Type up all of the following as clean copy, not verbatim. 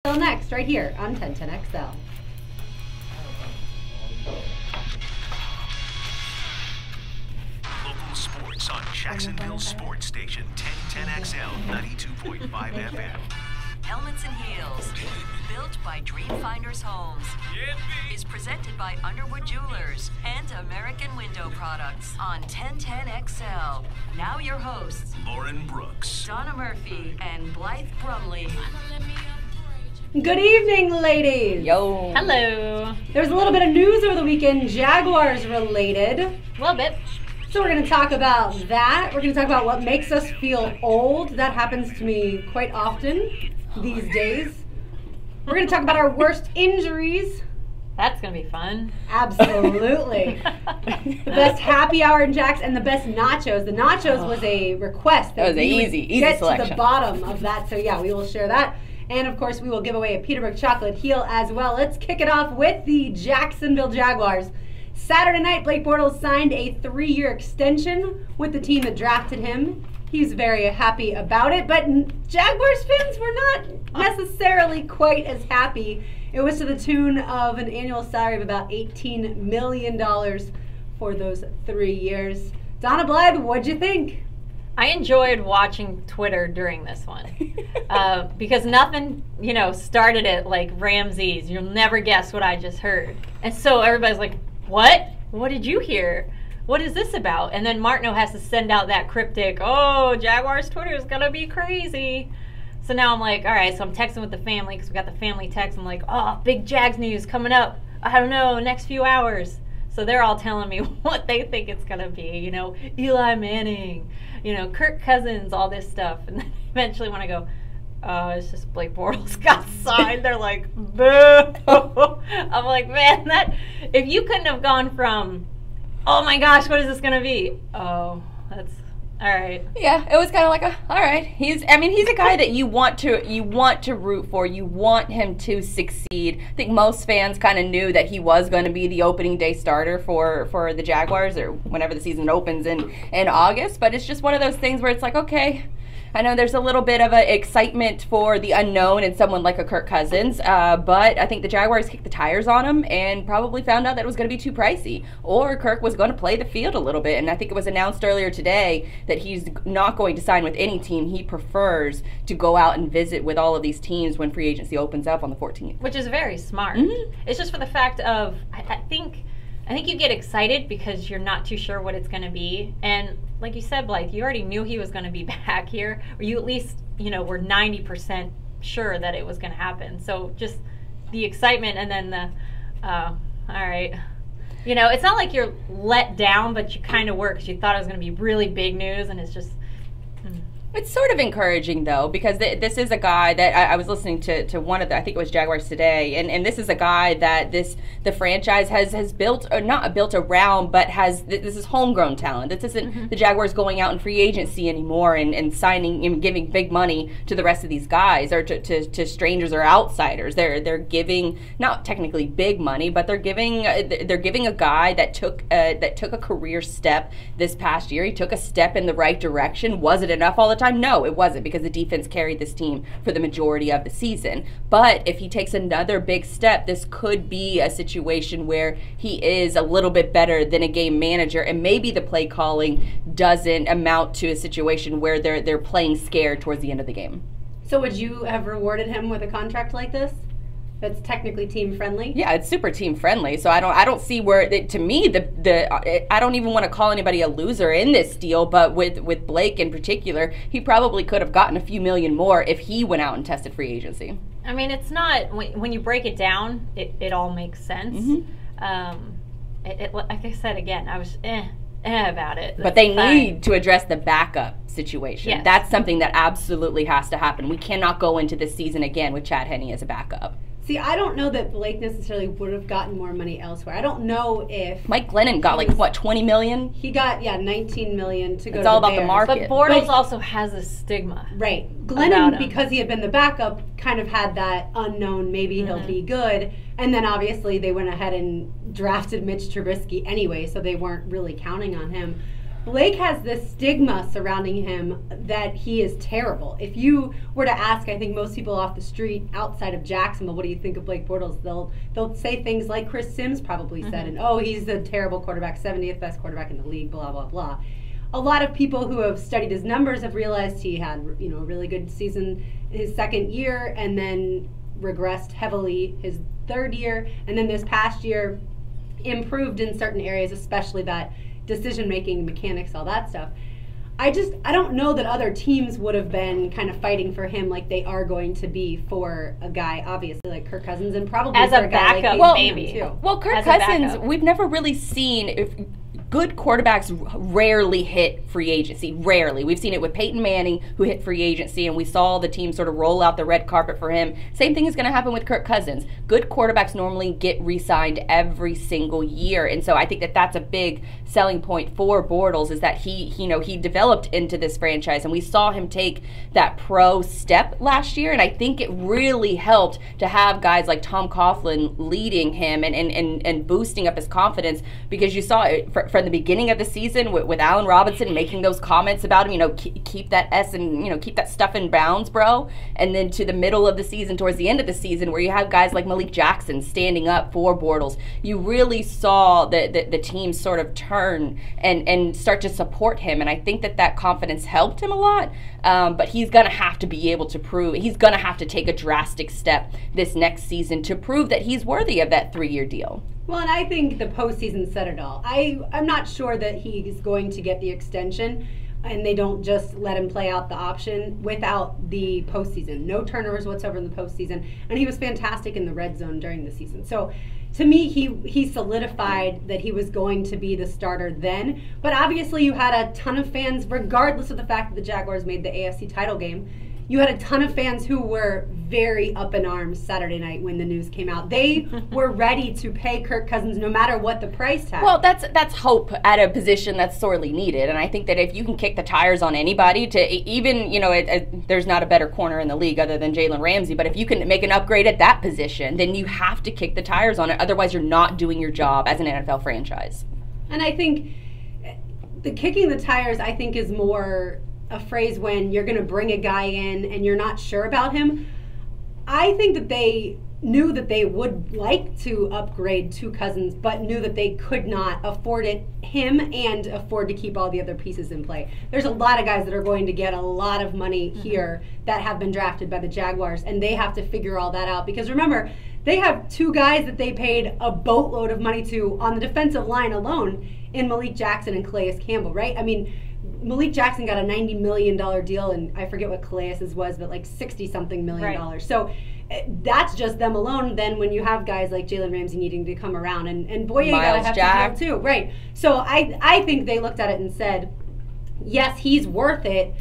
Till next, right here on 1010XL. Local sports on Jacksonville Sports Station 1010XL 92.5 FM. Helmets and Heels, built by Dreamfinders Homes, is presented by Underwood Jewelers and American Window Products on 1010XL. Now your hosts, Lauren Brooks, Donna Murphy, and Blythe Brumley. Good evening, ladies. Yo. Hello. There's a little bit of news over the weekend, Jaguars related. A little bit. So we're going to talk about that. We're going to talk about what makes us feel old. That happens to me quite often these days. We're going to talk about our worst injuries. That's going to be fun. Absolutely. The best happy hour in Jax and the best nachos. The nachos was a request. That was an easy get selection. to the bottom of that. So yeah, we will share that. And of course, we will give away a Peterbrook chocolate heel as well. Let's kick it off with the Jacksonville Jaguars. Saturday night, Blake Bortles signed a 3-year extension with the team that drafted him. He's very happy about it, but Jaguars fans were not necessarily quite as happy. It was to the tune of an annual salary of about $18 million for those 3 years. Donna Blythe, what'd you think? I enjoyed watching Twitter during this one because nothing, started it like Ramsey's. You'll never guess what I just heard. And so everybody's like, what? What did you hear? What is this about? And then Martineau has to send out that cryptic, oh, Jaguars Twitter is going to be crazy. So now I'm like, all right, so I'm texting with the family because we got the family text. I'm like, oh, big Jags news coming up. I don't know, next few hours. So they're all telling me what they think it's going to be, Eli Manning, Kirk Cousins, all this stuff. And then eventually when I go, it's just Blake Bortles got signed, they're like, boo. I'm like, man, if you couldn't have gone from, oh my gosh, what is this going to be? Oh, that's all right. Yeah, it was kind of like all right. He's a guy that you want to root for. You want him to succeed. I think most fans kind of knew that he was going to be the opening day starter for the Jaguars or whenever the season opens in August. But it's just one of those things where it's like, okay, I know there's a little bit of an excitement for the unknown and someone like a Kirk Cousins, but I think the Jaguars kicked the tires on him and probably found out that it was going to be too pricey, or Kirk was going to play the field a little bit. And I think it was announced earlier today that he's not going to sign with any team. He prefers to go out and visit with all of these teams when free agency opens up on the 14th. Which is very smart. Mm-hmm. It's just for the fact of, I think you get excited because you're not too sure what it's going to be. And like you said, Blythe, you already knew he was going to be back here, or you at least, were 90% sure that it was going to happen. So just the excitement and then the, all right. It's not like you're let down, but you kind of were because you thought it was going to be really big news, and it's just... It's sort of encouraging, though, because this is a guy that I was listening to one of the, I think it was Jaguars Today, and this is a guy that the franchise has built, or not built around, but this is homegrown talent. This isn't the Jaguars going out in free agency anymore and signing and giving big money to the rest of these guys, or to strangers or outsiders. They're giving, not technically big money, but they're giving a guy that took a career step this past year. He took a step in the right direction. Was it enough all the time? No, it wasn't, because the defense carried this team for the majority of the season. But if he takes another big step, this could be a situation where he is a little bit better than a game manager, and maybe the play calling doesn't amount to a situation where they're playing scared towards the end of the game. So would you have rewarded him with a contract like this? That's technically team friendly. Yeah, it's super team friendly. So I don't see where to me I don't even want to call anybody a loser in this deal. But with Blake in particular, he probably could have gotten a few million more if he went out and tested free agency. I mean, it's not, when you break it down, it all makes sense. Mm-hmm. Like I said again, I was about it. But they need to address the backup situation. Yes. That's something that absolutely has to happen. We cannot go into this season again with Chad Henne as a backup. See, I don't know that Blake necessarily would have gotten more money elsewhere. I don't know if Mike Glennon got $20 million? He got $19 million to go. It's all to about the Bears. market. But Bortles also has a stigma. Right. Glennon, because he had been the backup, kind of had that unknown, maybe he'll be good. And then obviously they went ahead and drafted Mitch Trubisky anyway, so they weren't really counting on him. Blake has this stigma surrounding him that he is terrible. If you were to ask, I think most people off the street outside of Jacksonville, what do you think of Blake Bortles? They'll say things like Chris Sims probably said, and he's a terrible quarterback, 70th best quarterback in the league, blah, blah, blah. A lot of people who have studied his numbers have realized he had, a really good season his second year and then regressed heavily his third year, and then this past year improved in certain areas, especially that decision-making, mechanics, all that stuff. I don't know that other teams would have been kind of fighting for him like they are going to be for a guy, obviously, like Kirk Cousins, and probably as for a a guy backup, like maybe. too. Well, Kirk Cousins, we've never really seen good quarterbacks rarely hit free agency. Rarely. We've seen it with Peyton Manning, who hit free agency, and we saw the team sort of roll out the red carpet for him. Same thing is going to happen with Kirk Cousins. Good quarterbacks normally get re-signed every single year, and so I think that that's a big selling point for Bortles, is that he developed into this franchise, and we saw him take that pro step last year, and I think it really helped to have guys like Tom Coughlin leading him and boosting up his confidence, because you saw it from the beginning of the season with Allen Robinson making those comments about him, keep that S and, keep that stuff in bounds, bro. And then to the middle of the season, towards the end of the season, where you have guys like Malik Jackson standing up for Bortles, you really saw the team sort of turn and start to support him. And I think that confidence helped him a lot. But he's going to have to be able to prove, he's going to have to take a drastic step this next season to prove that he's worthy of that 3-year deal. Well, and I think the postseason said it all. I'm not sure that he's going to get the extension and they don't just let him play out the option without the postseason. No turnovers whatsoever in the postseason. And he was fantastic in the red zone during the season. So to me, he solidified that he was going to be the starter then. But obviously you had a ton of fans, regardless of the fact that the Jaguars made the AFC title game, you had a ton of fans who were very up in arms Saturday night when the news came out. They were ready to pay Kirk Cousins no matter what the price tag. Well, that's hope at a position that's sorely needed. And I think that if you can kick the tires on anybody, to even, there's not a better corner in the league other than Jalen Ramsey, but if you can make an upgrade at that position, then you have to kick the tires on it. Otherwise, you're not doing your job as an NFL franchise. And I think the kicking the tires, I think, is more a phrase when you're going to bring a guy in and you're not sure about him. I think that they knew that they would like to upgrade to Cousins, but knew that they could not afford him and afford to keep all the other pieces in play. There's a lot of guys that are going to get a lot of money here that have been drafted by the Jaguars, and they have to figure all that out. Because remember, they have 2 guys that they paid a boatload of money to on the defensive line alone in Malik Jackson and Calais Campbell, right? I mean, Malik Jackson got a $90 million deal, and I forget what Calais' was, but like $60-something million. Right. So that's just them alone. Then when you have guys like Jalen Ramsey needing to come around, and Boye got to have to deal too. Right. So I think they looked at it and said, yes, he's worth it,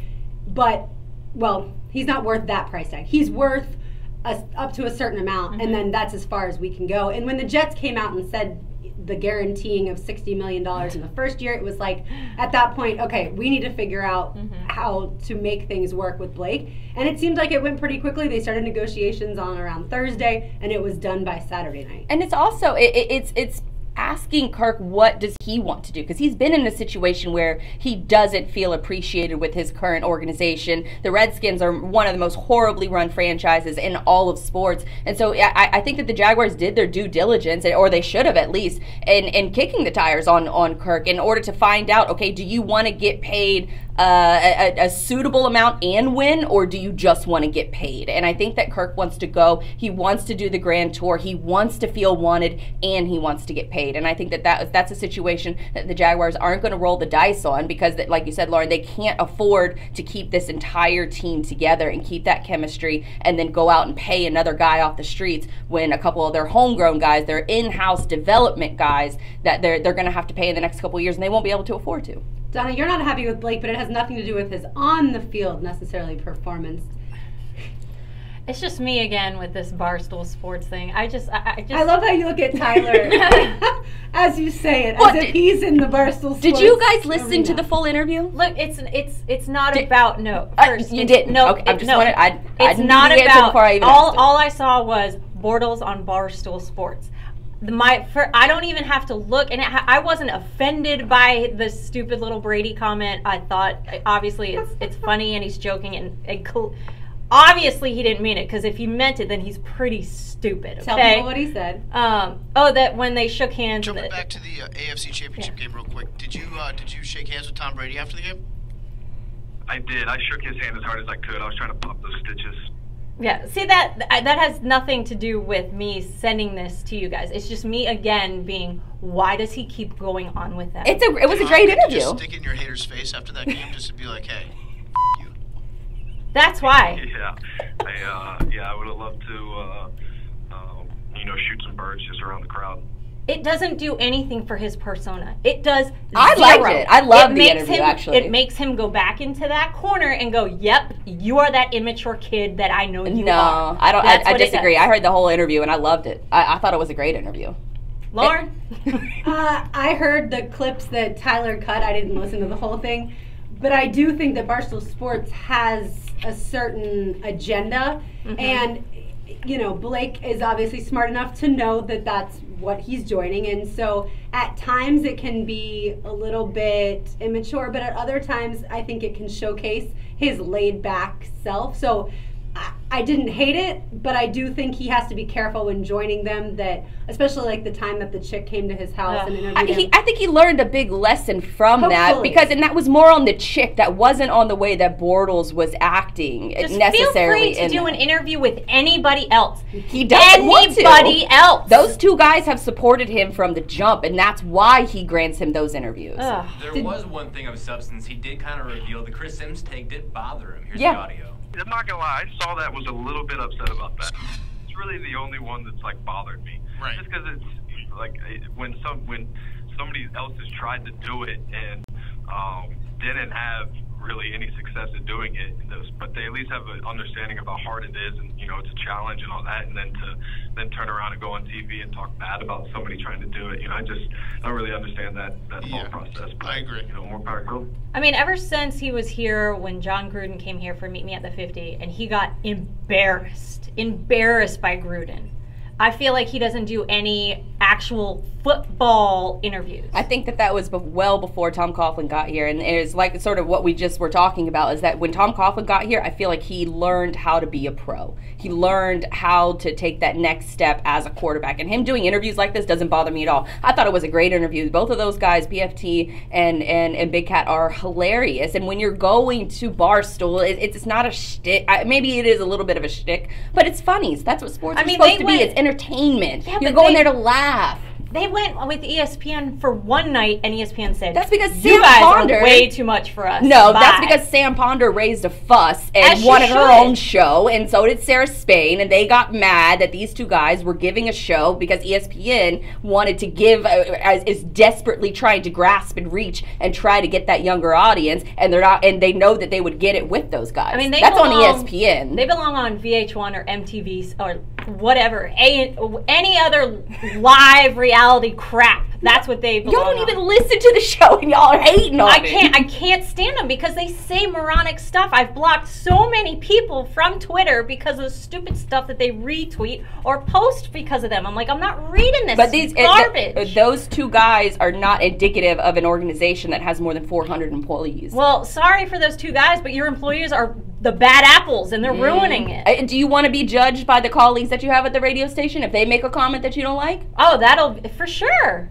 but, well, he's not worth that price tag. He's worth up to a certain amount, and then that's as far as we can go. And when the Jets came out and said the guaranteeing of $60 million in the first year, it was like, at that point, okay, we need to figure out how to make things work with Blake. And it seemed like it went pretty quickly. They started negotiations on around Thursday, and it was done by Saturday night. And it's also, it's asking Kirk what does he want to do, because he's been in a situation where he doesn't feel appreciated with his current organization. The Redskins are one of the most horribly run franchises in all of sports, and so I think that the Jaguars did their due diligence, or they should have at least, in kicking the tires on Kirk in order to find out, okay, do you want to get paid a suitable amount and win, or do you just want to get paid? And I think that Kirk wants to go. He wants to do the grand tour. He wants to feel wanted, and he wants to get paid. And I think that's a situation that the Jaguars aren't going to roll the dice on, because, like you said, Lauren, they can't afford to keep this entire team together and keep that chemistry and then go out and pay another guy off the streets when a couple of their homegrown guys, their in-house development guys, that they're going to have to pay in the next couple of years, and they won't be able to afford to. Donna, you're not happy with Blake, but it has nothing to do with his on-the-field, necessarily, performance. It's just me again with this Barstool Sports thing. I love how you look at Tyler as you say it, as if he's in the Barstool Sports. Did you guys listen to the full interview? Look, it's not about First, you didn't. No, okay, I just wanted. It's not about. All I saw was Bortles on Barstool Sports. I don't even have to look, and I wasn't offended by the stupid little Brady comment. I thought, obviously, it's funny and he's joking, and obviously he didn't mean it, because if he meant it, then he's pretty stupid. Okay? Tell people what he said. That when they shook hands. Jumping back to the AFC Championship game real quick, did you shake hands with Tom Brady after the game? I did. I shook his hand as hard as I could. I was trying to pop those stitches. Yeah, see, that has nothing to do with me sending this to you guys. It's just me again being, why does he keep going on with that? It was a great interview. Just stick in your hater's face after that game just to be like, hey, you. That's why. Yeah, I would have loved to, shoot some birds just around the crowd. It doesn't do anything for his persona. It does zero. I liked it. I loved the interview, actually. It makes him go back into that corner and go, yep, you are that immature kid that I know you are. No, I disagree. I heard the whole interview and I loved it. I thought it was a great interview. Lauren? I heard the clips that Tyler cut. I didn't listen to the whole thing. But I do think that Barstool Sports has a certain agenda. Mm-hmm. And, Blake is obviously smart enough to know that that's what he's joining. And so at times it can be a little bit immature, but at other times I think it can showcase his laid back self. So I didn't hate it, but I do think he has to be careful when joining them, that especially like the time that the chick came to his house and interviewed him. I think he learned a big lesson from that, and that was more on the chick. That wasn't on the way that Bortles was acting necessarily. Feel free to do an interview with anybody else. He doesn't want to. Anybody else. Those two guys have supported him from the jump, and that's why he grants him those interviews. There was one thing of substance. He did kind of reveal the Chris Sims take did bother him. Here's the audio. I'm not gonna lie, I saw that, was a little bit upset about that. It's really the only one that's like bothered me. Right. Just because it's like when somebody else has tried to do it and didn't have really any success in doing it, but they at least have an understanding of how hard it is, and it's a challenge and all that, and then to turn around and go on TV and talk bad about somebody trying to do it. I don't really understand that whole process. But, I agree. More power to him. I mean, ever since he was here, when John Gruden came here for Meet Me at the 50, and he got embarrassed by Gruden, I feel like he doesn't do any actual football interviews. I think that was well before Tom Coughlin got here, and it's like sort of what we just were talking about, is that when Tom Coughlin got here, I feel like he learned how to be a pro. He learned how to take that next step as a quarterback, and him doing interviews like this doesn't bother me at all. I thought it was a great interview. Both of those guys, PFT and Big Cat, are hilarious, and when you're going to Barstool, it's not a shtick. Maybe it is a little bit of a shtick, but it's funny. That's what sports are supposed to be. It's entertainment. Yeah, you're going there to laugh. They went with ESPN for one night, and ESPN said, "That's because you guys are way too much for us." No, that's because Sam Ponder raised a fuss and wanted her own show, and so did Sarah Spain, and they got mad that these two guys were giving a show because ESPN wanted to give, is desperately trying to grasp and reach and try to get that younger audience, and they're not, and they know that they would get it with those guys. I mean, that's on ESPN. They belong on VH1 or MTV or whatever, any other live reality crap. That's what they belong Y'all don't even listen to the show, and y'all are hating on it. I can't stand them because they say moronic stuff. I've blocked so many people from Twitter because of the stupid stuff that they retweet or post because of them. I'm like, I'm not reading this. But these garbage. Those two guys are not indicative of an organization that has more than 400 employees. Well, sorry for those two guys, but your employees are the bad apples, and they're ruining it. Do you want to be judged by the colleagues that you have at the radio station if they make a comment that you don't like? Oh, that'll for sure.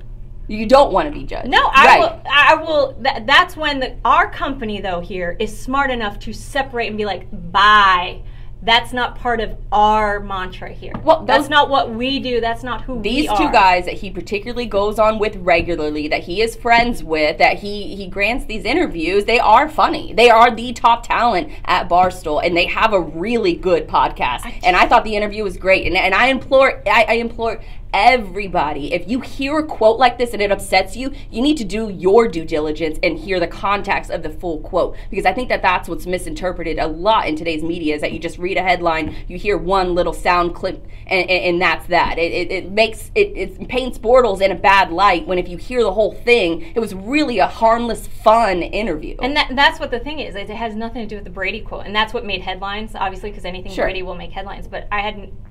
You don't want to be judged. No, I will. That's when our company, though, here is smart enough to separate and be like, bye. That's not part of our mantra here. Well, that's not what we do. That's not who we are. These two guys that he particularly goes on with regularly, that he is friends with, that he grants these interviews, they are funny. They are the top talent at Barstool, and they have a really good podcast. And I thought the interview was great. And I implore everybody, if you hear a quote like this and it upsets you, you need to do your due diligence and hear the context of the full quote, because I think that's what's misinterpreted a lot in today's media, is that you just read a headline, you hear one little sound clip, and that's that. It paints Bortles in a bad light, when if you hear the whole thing, it was really a harmless, fun interview. And that's what the thing is. It has nothing to do with the Brady quote, and that's what made headlines, obviously, because anything Brady will make headlines. But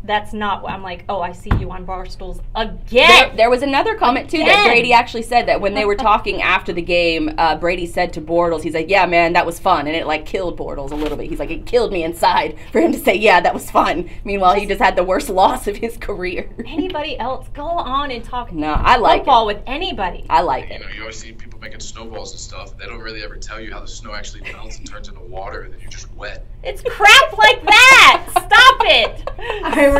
that's not what I'm like, oh, I see you on Barstool Bortles again. There was another comment, too, that Brady actually said that when they were talking after the game, Brady said to Bortles, he's like, yeah, man, that was fun. And it, like, killed Bortles a little bit. He's like, it killed me inside for him to say, yeah, that was fun. Meanwhile, he just had the worst loss of his career. Anybody else, go on and talk I like football with anybody. I like it. You know, you always see people making snowballs and stuff. They don't really ever tell you how the snow actually melts and turns into water, and then you're just wet. It's crap like that. Stop it. All right,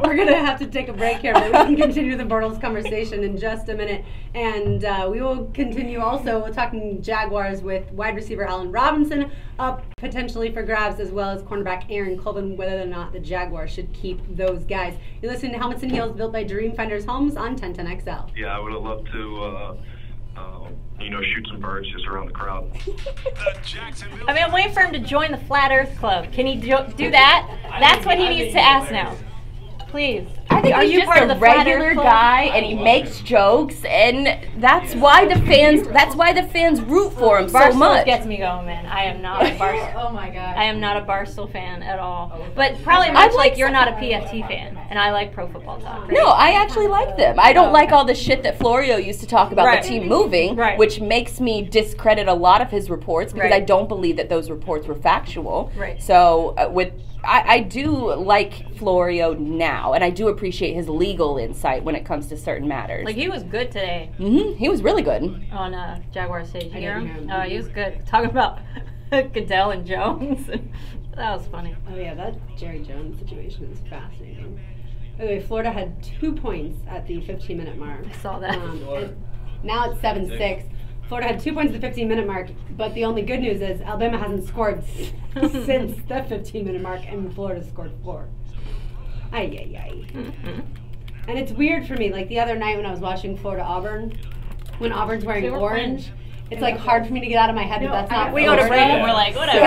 we're gonna have to take a break here, but we can continue the Bortles conversation in just a minute, and we will continue also talking Jaguars with wide receiver Allen Robinson up potentially for grabs, as well as cornerback Aaron Colvin, whether or not the Jaguars should keep those guys. You're listening to Helmets and Heels, built by Dreamfinders Homes on 1010XL. Yeah, I would have loved to, shoot some birds just around the crowd. I mean, I'm waiting for him to join the Flat Earth Club. Can he do that? That's what he needs to ask now. Please. I think Are he's you just part a of the Flat regular Earth Club? guy, and he makes jokes, and that's why the fans root for him so Barstool much. gets me going, man. I am not a Barstool. Oh my god. I am not a Barstool fan at all. But probably much like you're not a PFT fan, and I like Pro Football Talk. No, I actually like them. I don't like all the shit that Florio used to talk about the team moving, which makes me discredit a lot of his reports because I don't believe that those reports were factual. Right. So I do like Florio now, and I do appreciate his legal insight when it comes to certain matters. Like, he was good today. Mm-hmm. He was really good. On Jaguar stage. You hear him? Oh, he was good. Talking about Goodell and Jones. That was funny. Oh, yeah, that Jerry Jones situation is fascinating. By the way, Florida had 2 points at the 15-minute mark. I saw that. And now it's 7-6. Florida had 2 points at the 15-minute mark, but the only good news is Alabama hasn't scored since the 15-minute mark, and Florida scored 4. And it's weird for me. Like the other night when I was watching Florida-Auburn, when Auburn's wearing orange, it's like hard for me to get out of my head that that's not. We go to break and we're like, whatever.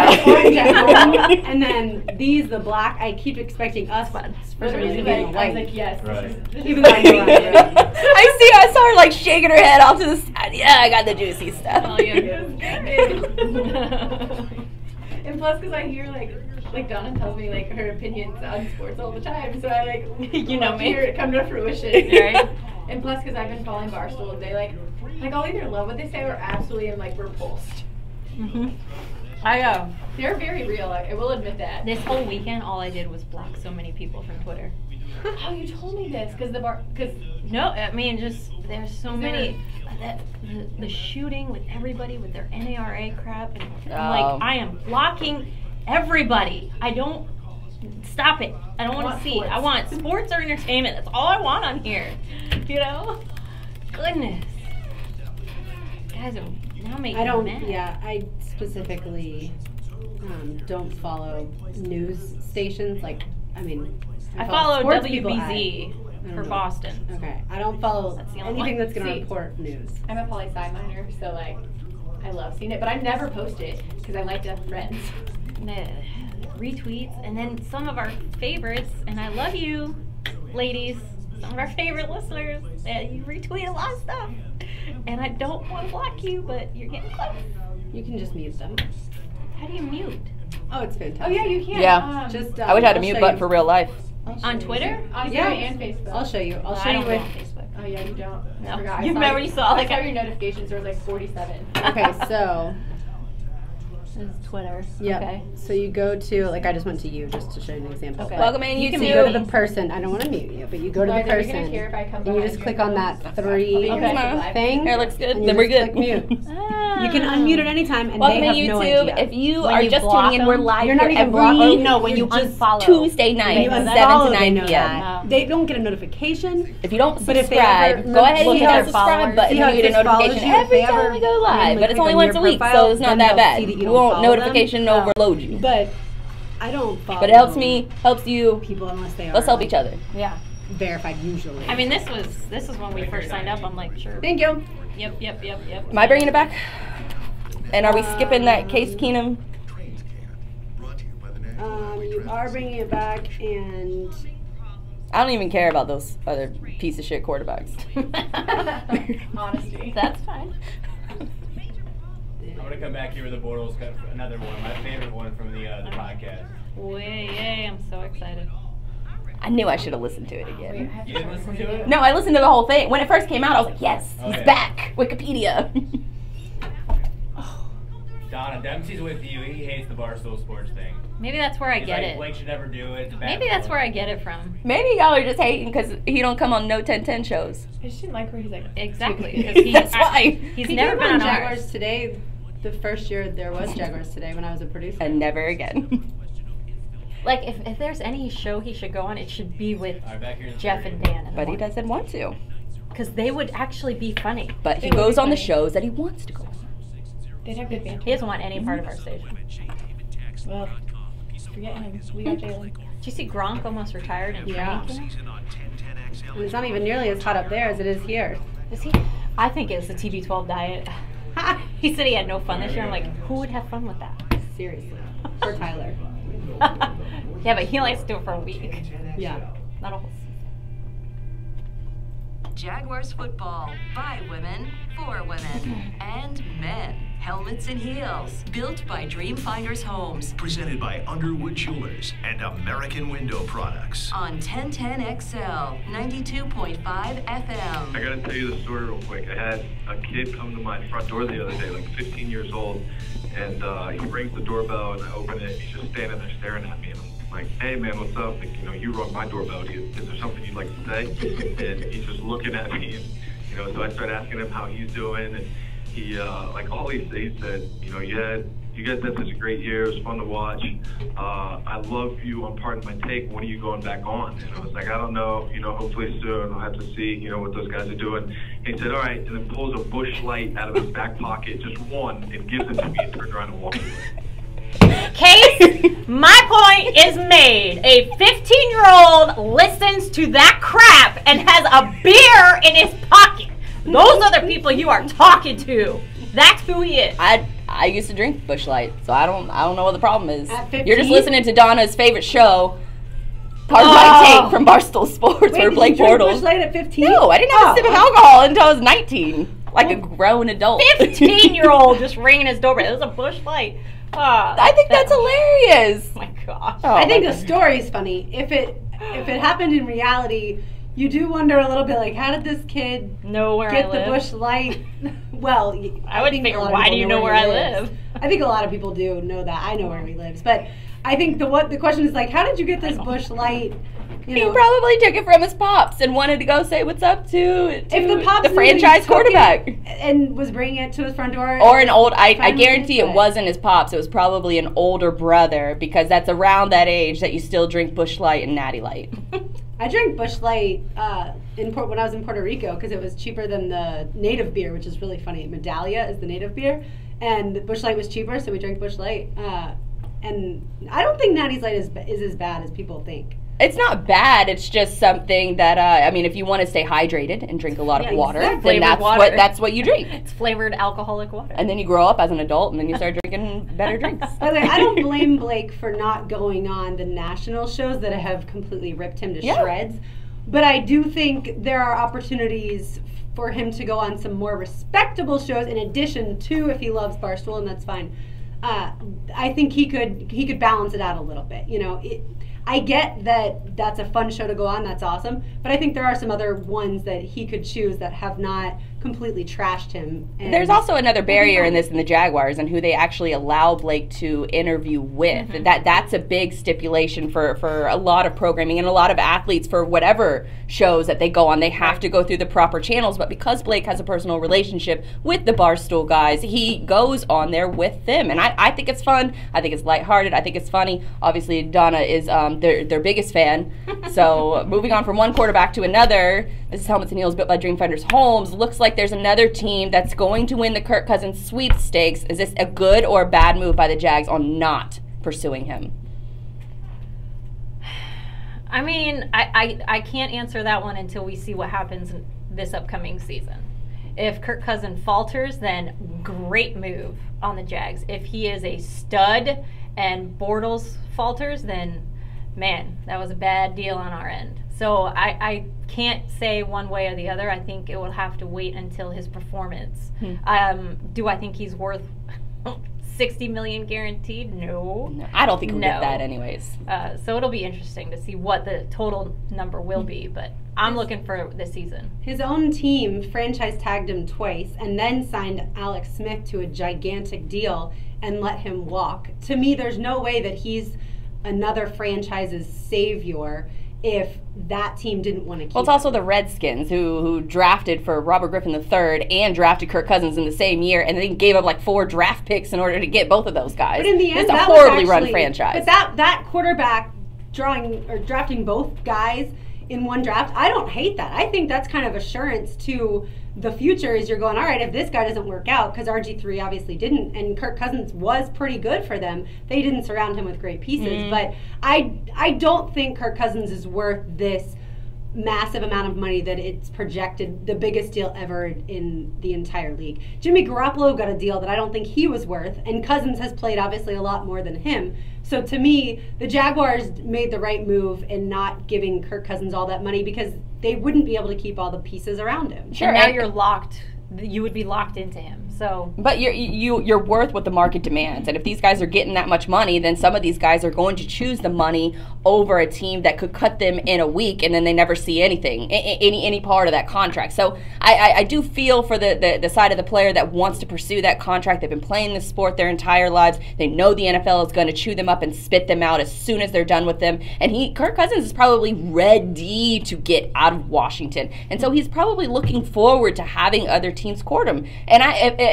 And then the black, I keep expecting us for some reason to be in the white. I was like, yes. Right. Even though I know I'm wrong. I saw her like shaking her head off to the side. Yeah, I got the juicy stuff. Oh, yeah. And plus, because I hear like Donna tells me like her opinions on sports all the time, so I like hear it come to fruition. Right. And plus, because I've been following Barstool, they like I'll either love what they say or absolutely am like repulsed. They're very real. I will admit that. This whole weekend, all I did was block so many people from Twitter. Oh, you told me this because no, I mean just there's so many. The shooting with everybody with their NARA crap, and I'm like, I am blocking everybody. I don't stop it. I don't want to see it. I want sports or entertainment. That's all I want on here. You know? Goodness. Guys are now making me mad. Yeah, I specifically don't follow news stations. Like, I follow WBZ for Boston. Okay, I don't follow anything that's going to report news. I'm a poli-sci minor, so like, I love seeing it, but I never post it because I like to have friends. Retweets, and then some of our favorites, and I love you, ladies, some of our favorite listeners, you retweet a lot of stuff, and I don't want to block you, but you're getting close. You can just mute them. How do you mute? Oh, it's fantastic. Oh yeah, you can. Yeah. I wish I had a mute button for real life. On Twitter? On Twitter and Facebook. I'll show you. I'll show you with Facebook. Oh yeah, you don't. No. I forgot. You remember you saw I saw your notifications. There was like 47. Okay, so. This is Twitter. Yeah. Okay. So you go to, like, I just went to you just to show you an example. Okay. Welcome in, you YouTube. can go to the person. I don't want to mute you, but you go to the person. You're gonna hear if I come and you just click on that 3 thing. Hair looks good. And Then you we're just good. click mute. You can unmute at any time, and Welcome they have to YouTube. no idea. If you When are you just block tuning in, we're them, live you're not here even every blocking. No, when you just unfollow. Tuesday night, You 7 unfollow, to they 9 know p.m. that. They don't get a notification. If you don't But if they subscribe, ever go ahead and look hit at that their subscribe followers, button see how and it you get a just follows notification you? If every they time ever we go live. randomly But it's click only on once your a week, profile, so it's not then that they'll bad. see that you We don't won't follow them. notification overload you. But I don't follow But it helps me, helps you. people unless they are. Let's help each other. Yeah. Verified usually. I mean, this was when we first signed up. I'm like, sure. Thank you. Yep. Am I bringing it back? And are we skipping that Case Keenum? You are bringing it back, and I don't even care about those other piece of shit quarterbacks. Honesty. That's fine. I'm gonna come back here with a Bortles cut, another one, my favorite one from the podcast. Yay! I'm so excited. I knew I should have listened to it again. You didn't listen to it? No, I listened to the whole thing. When it first came out, I was like, yes, he's back. Wikipedia. Donna, Dempsey's with you. He hates the Barstool Sports thing. Maybe that's where I get it. Blake should never do it. Maybe that's where I get it from. Maybe y'all are just hating because he don't come on no 10-10 shows. I just didn't like where he's like, exactly. That's why. He's never been on Jaguars ours. Today. The first year there was Jaguars Today when I was a producer. And never again. Like, if there's any show he should go on, it should be with Jeff and Dan. But he doesn't want to. Because they would actually be funny. But he goes on the shows that he wants to go on. they'd have good banter. He doesn't want any part of our station. Well, forget him. We got Jalen. Did you see Gronk almost retired in training camp? And it's not even nearly as hot up there as it is here. Is he? I think it's the TB12 diet. He said he had no fun this year. I'm like, who would have fun with that? Seriously. Poor Tyler. Yeah, but he likes to do it for a week. Yeah. Not a whole season. Jaguars football by women, for women, and men. Helmets and heels. Built by Dreamfinders Homes. Presented by Underwood Jewelers and American Window Products. On 1010XL, 92.5 FM. I gotta tell you the story real quick. I had a kid come to my front door the other day, like 15 years old, and he rings the doorbell, and I open it, and he's just standing there staring at me, and I'm like, hey man, what's up? Like, you rung my doorbell. Is there something you'd like to say? And he's just looking at me, and so I started asking him how he's doing, and he all he said, you guys had such a great year. It was fun to watch. I love you on Pardon My Take. When are you going back on? And I was like, I don't know. Hopefully soon. I'll have to see, what those guys are doing. And he said, all right, and then pulls a Busch Light out of his back pocket, just one, and gives it to me and turned around and walked away. Case, my point is made. A 15-year-old listens to that crap and has a beer in his pocket. Those are the people you are talking to. That's who he is. I used to drink Busch Light, so I don't know what the problem is. At 15? You're just listening to Donna's favorite show, Pardon My Take from Barstool Sports, Wait, or Blake did you drink Bortles. Busch Light at 15? No, I didn't have a sip of alcohol until I was 19, like a grown adult. 15-year-old just ringing his doorbell. It was a Busch Light. I think that's hilarious. Oh my gosh. Oh, I think the story's funny. If it happened in reality, you do wonder a little bit, like, how did this kid know where get I the live? Busch Light? Well, I would think figure, a lot of why people do you know know where he I lives. live? I think a lot of people do know that. I know where he lives, but I think the question is, like, how did you get this Busch Light? He probably took it from his pops and wanted to go say what's up to if the pops the franchise quarterback and was bringing it to his front door, or an old. I guarantee it wasn't his pops. It was probably an older brother, because that's around that age that you still drink Busch Light and Natty Light. I drank Busch Light when I was in Puerto Rico because it was cheaper than the native beer, which is really funny. Medallia is the native beer, and Busch Light was cheaper, so we drank Busch Light. And I don't think Natty's Light is as bad as people think. It's not bad. It's just something that if you want to stay hydrated and drink a lot of water, then that's what you drink. It's flavored alcoholic water. And then you grow up as an adult, and then you start drinking better drinks. By the way, I don't blame Blake for not going on the national shows that have completely ripped him to shreds. But I do think there are opportunities for him to go on some more respectable shows in addition to, if he loves Barstool, and that's fine. I think he could balance it out a little bit. I get that that's a fun show to go on. That's awesome. But I think there are some other ones that he could choose that have not completely trashed him. And there's also another barrier in this in the Jaguars and who they actually allow Blake to interview with. Mm-hmm. That's a big stipulation for a lot of programming and a lot of athletes for whatever shows that they go on. They have to go through the proper channels. But because Blake has a personal relationship with the Barstool guys, he goes on there with them. And I think it's fun. I think it's lighthearted. I think it's funny. Obviously, Donna is their biggest fan. So moving on from one quarterback to another, this is Helmets and Heels built by Dreamfinders Homes. Looks like there's another team that's going to win the Kirk Cousins sweepstakes. Is this a good or a bad move by the Jags on not pursuing him? I mean, I can't answer that one until we see what happens this upcoming season. If Kirk Cousins falters, then great move on the Jags. If he is a stud and Bortles falters, then man, that was a bad deal on our end. So I can't say one way or the other. I think it will have to wait until his performance. Do I think he's worth $60 million guaranteed? No. I don't think we'll get that anyways. So it'll be interesting to see what the total number will be, but I'm looking for this season. His own team franchise tagged him twice and then signed Alex Smith to a gigantic deal and let him walk. To me, there's no way that he's another franchise's savior if that team didn't want to keep Well, it's also the Redskins who drafted for Robert Griffin III and drafted Kirk Cousins in the same year, and then gave up like 4 draft picks in order to get both of those guys. But in the end, it's a that horribly was run franchise. But that quarterback drafting both guys in one draft, I don't hate that. I think that's kind of assurance to the future is you're going, all right, if this guy doesn't work out, because RG3 obviously didn't, and Kirk Cousins was pretty good for them, they didn't surround him with great pieces. But I don't think Kirk Cousins is worth this massive amount of money that it's projected, the biggest deal ever in the entire league. Jimmy Garoppolo got a deal that I don't think he was worth, and Cousins has played obviously a lot more than him. So to me, the Jaguars made the right move in not giving Kirk Cousins all that money because they wouldn't be able to keep all the pieces around him. Sure, and now you're locked. You would be locked into him. So, but you're worth what the market demands, and if these guys are getting that much money, then some of these guys are going to choose the money over a team that could cut them in a week, and then they never see anything, any part of that contract. So I do feel for the side of the player that wants to pursue that contract. They've been playing this sport their entire lives. They know the NFL is going to chew them up and spit them out as soon as they're done with them. And Kirk Cousins is probably ready to get out of Washington, and so he's probably looking forward to having other teams court him. And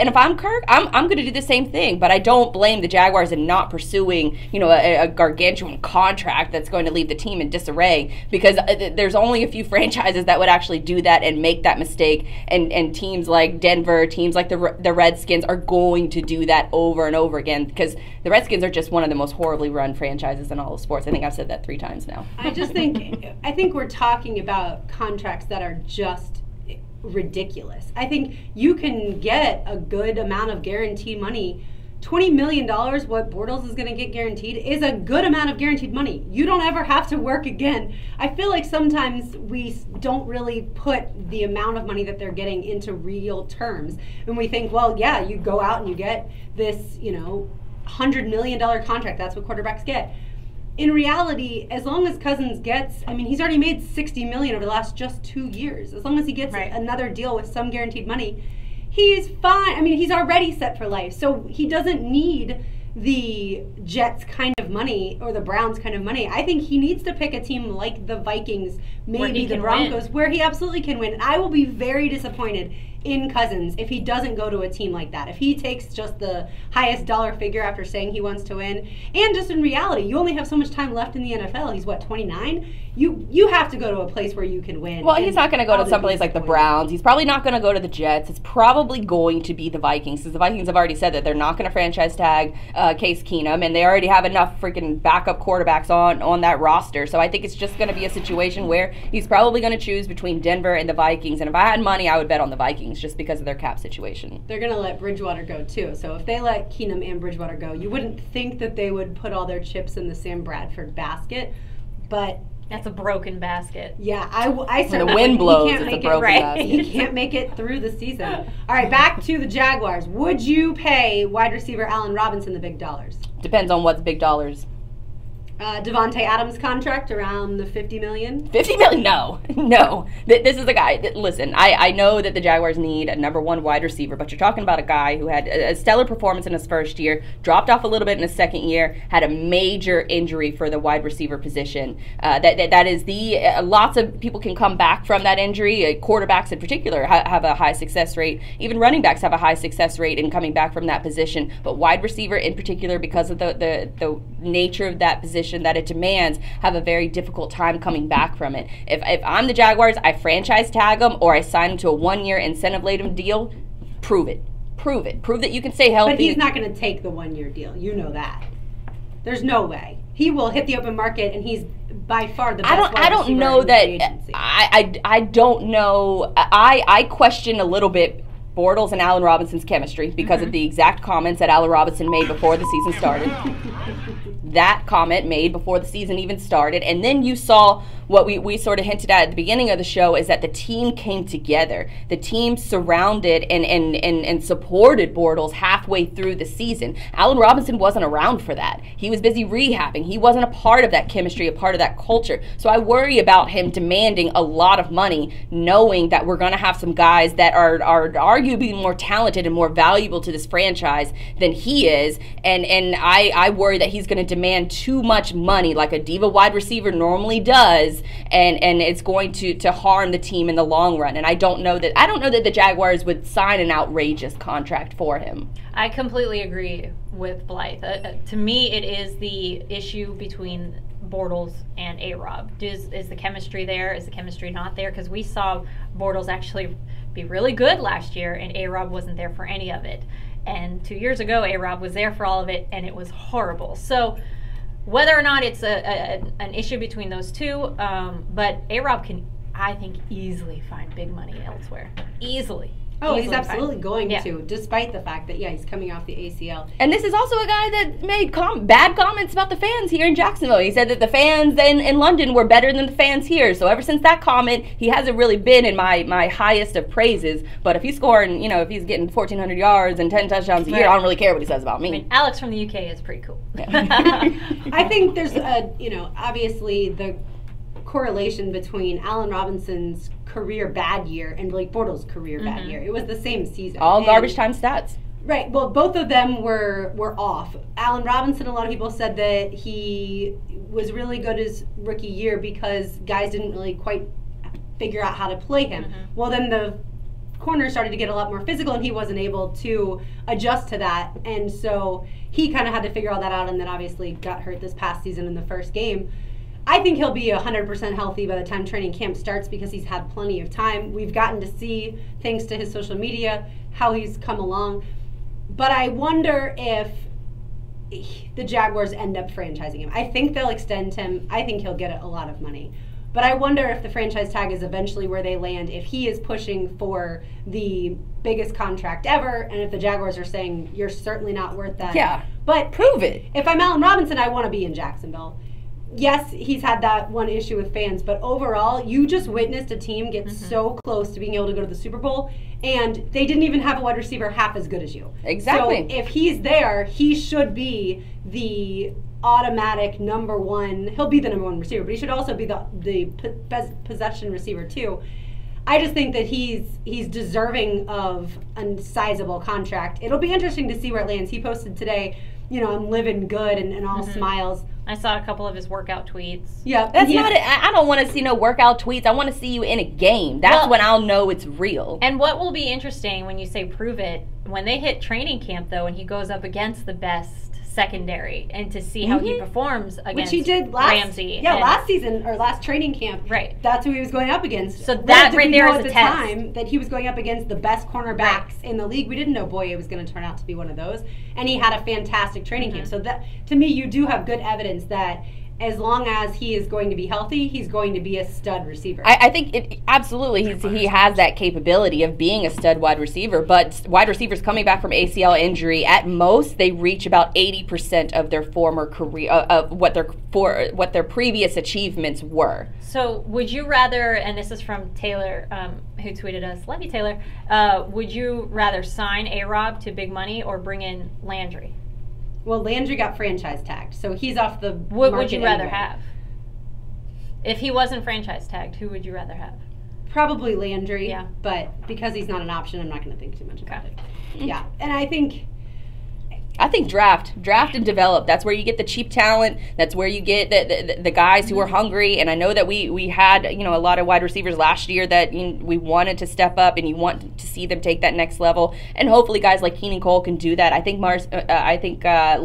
if I'm Kirk, I'm going to do the same thing. But I don't blame the Jaguars in not pursuing, a gargantuan contract that's going to leave the team in disarray, because there's only a few franchises that would actually do that and make that mistake. And teams like Denver, teams like the Redskins are going to do that over and over again, because the Redskins are just one of the most horribly run franchises in all of sports. I think I've said that 3 times now. I think we're talking about contracts that are just ridiculous. I think you can get a good amount of guaranteed money. $20 million, what Bortles is going to get guaranteed, is a good amount of guaranteed money. You don't ever have to work again. I feel like sometimes we don't really put the amount of money that they're getting into real terms. And we think, well, yeah, you go out and you get this, $100 million contract. That's what quarterbacks get. In reality, as long as Cousins gets, he's already made $60 million over the last just 2 years. As long as he gets another deal with some guaranteed money, he's fine. He's already set for life. So he doesn't need the Jets kind of money or the Browns kind of money. I think he needs to pick a team like the Vikings, maybe the Broncos, where he absolutely can win. And I will be very disappointed in Cousins if he doesn't go to a team like that. If he takes just the highest dollar figure after saying he wants to win, and just in reality, you only have so much time left in the NFL. He's 29? You have to go to a place where you can win. Well, he's not going to go to someplace like the Browns. He's probably not going to go to the Jets. It's probably going to be the Vikings, because the Vikings have already said that they're not going to franchise tag Case Keenum, and they already have enough freaking backup quarterbacks on that roster. So I think it's just going to be a situation where he's probably going to choose between Denver and the Vikings. And if I had money, I would bet on the Vikings just because of their cap situation. They're going to let Bridgewater go too. So if they let Keenum and Bridgewater go, you wouldn't think that they would put all their chips in the Sam Bradford basket, but that's a broken basket. Yeah, I when the wind blows, it's a broken basket. He can't make it through the season. All right, back to the Jaguars. Would you pay wide receiver Allen Robinson the big dollars? Depends on what's big dollars. Devontae Adams' contract around the $50 million? $50 million? No. This is a guy that, listen, I know that the Jaguars need a number 1 wide receiver, but you're talking about a guy who had a stellar performance in his first year, dropped off a little bit in his second year, had a major injury for the wide receiver position. That is lots of people can come back from that injury. Quarterbacks in particular have a high success rate. Even running backs have a high success rate in coming back from that position. But wide receiver in particular, because of the nature of that position that it demands, have a very difficult time coming back from it. If I'm the Jaguars, I franchise tag them or I sign them to a 1-year incentive-laden deal. Prove it. Prove that you can stay healthy. But he's not going to take the 1-year deal. You know that. There's no way. He will hit the open market, and he's by far the best I don't know that. I don't know. I question a little bit Bortles and Allen Robinson's chemistry because of the exact comments that Allen Robinson made before the season started. That comment made before the season even started, and then you saw what we sort of hinted at the beginning of the show is that the team came together. The team surrounded and supported Bortles halfway through the season. Allen Robinson wasn't around for that. He was busy rehabbing. He wasn't a part of that chemistry, a part of that culture. So I worry about him demanding a lot of money, knowing that we're going to have some guys that are arguably more talented and more valuable to this franchise than he is. And I worry that he's going to demand too much money like a diva wide receiver normally does, and it's going to harm the team in the long run. And I don't know that the Jaguars would sign an outrageous contract for him. I completely agree with Blythe. To me, it is the issue between Bortles and A-Rob. Is the chemistry there? Is the chemistry not there? Because we saw Bortles actually be really good last year, and A-Rob wasn't there for any of it. And 2 years ago, A-Rob was there for all of it, and it was horrible. So whether or not it's an issue between those two, but A-Rob can, I think, easily find big money elsewhere. Easily. Oh, he's absolutely going to, despite the fact that, he's coming off the ACL. And this is also a guy that made bad comments about the fans here in Jacksonville. He said that the fans in London were better than the fans here. So ever since that comment, he hasn't really been in my highest of praises. But if he's scoring, if he's getting 1,400 yards and 10 touchdowns a year, I don't really care what he says about me. I mean, Alex from the UK is pretty cool. Yeah. I think there's, obviously the correlation between Allen Robinson's career bad year and Blake Bortles' career bad year. It was the same season. All garbage time stats. Right. Well, both of them were off. Allen Robinson, a lot of people said that he was really good his rookie year because guys didn't really quite figure out how to play him. Well, then the corners started to get a lot more physical, and he wasn't able to adjust to that. And so he kind of had to figure all that out, and then obviously got hurt this past season in the first game. I think he'll be 100% healthy by the time training camp starts because he's had plenty of time. We've gotten to see, thanks to his social media, how he's come along. But I wonder if the Jaguars end up franchising him. I think they'll extend him. I think he'll get a lot of money. But I wonder if the franchise tag is eventually where they land, if he is pushing for the biggest contract ever, and if the Jaguars are saying, you're certainly not worth that. Yeah, but prove it. If I'm Allen Robinson, I want to be in Jacksonville. Yes, he's had that one issue with fans, but overall, you just witnessed a team get so close to being able to go to the Super Bowl, and they didn't even have a wide receiver half as good as you. Exactly. So if he's there, he should be automatic number one. He'll be the number one receiver, but he should also be the possession receiver too. I just think that he's deserving of a sizable contract. It'll be interesting to see where it lands. He posted today, I'm living good and all smiles. I saw a couple of his workout tweets. Yeah, that's not it. I don't want to see no workout tweets. I want to see you in a game. That's when I'll know it's real. And what will be interesting when you say prove it, when they hit training camp, though, and he goes up against the best secondary, and to see how he performs against which he did Ramsey. Last season, or last training camp. Right. That's who he was going up against. So that right there is at the test. time that he was going up against the best cornerbacks in the league. We didn't know Boye was going to turn out to be one of those. And he had a fantastic training camp. So that, to me, you do have good evidence that as long as he is going to be healthy, he's going to be a stud receiver. I think absolutely he has that capability of being a stud wide receiver, but wide receivers coming back from ACL injury, at most they reach about 80% of their former career, of what their previous achievements were. So would you rather, and this is from Taylor, who tweeted us, love you Taylor, would you rather sign A-Rob to big money or bring in Landry? Well, Landry got franchise tagged, so he's off the What would you rather anyway. have? If he wasn't franchise tagged, who would you rather have? Probably Landry, yeah. But because he's not an option, I'm not going to think too much about it. Yeah, and I think draft and develop. That's where you get the cheap talent. That's where you get the guys who are hungry. And I know that we had a lot of wide receivers last year that we wanted to step up, and you want to see them take that next level. And hopefully guys like Keenan Cole can do that. I think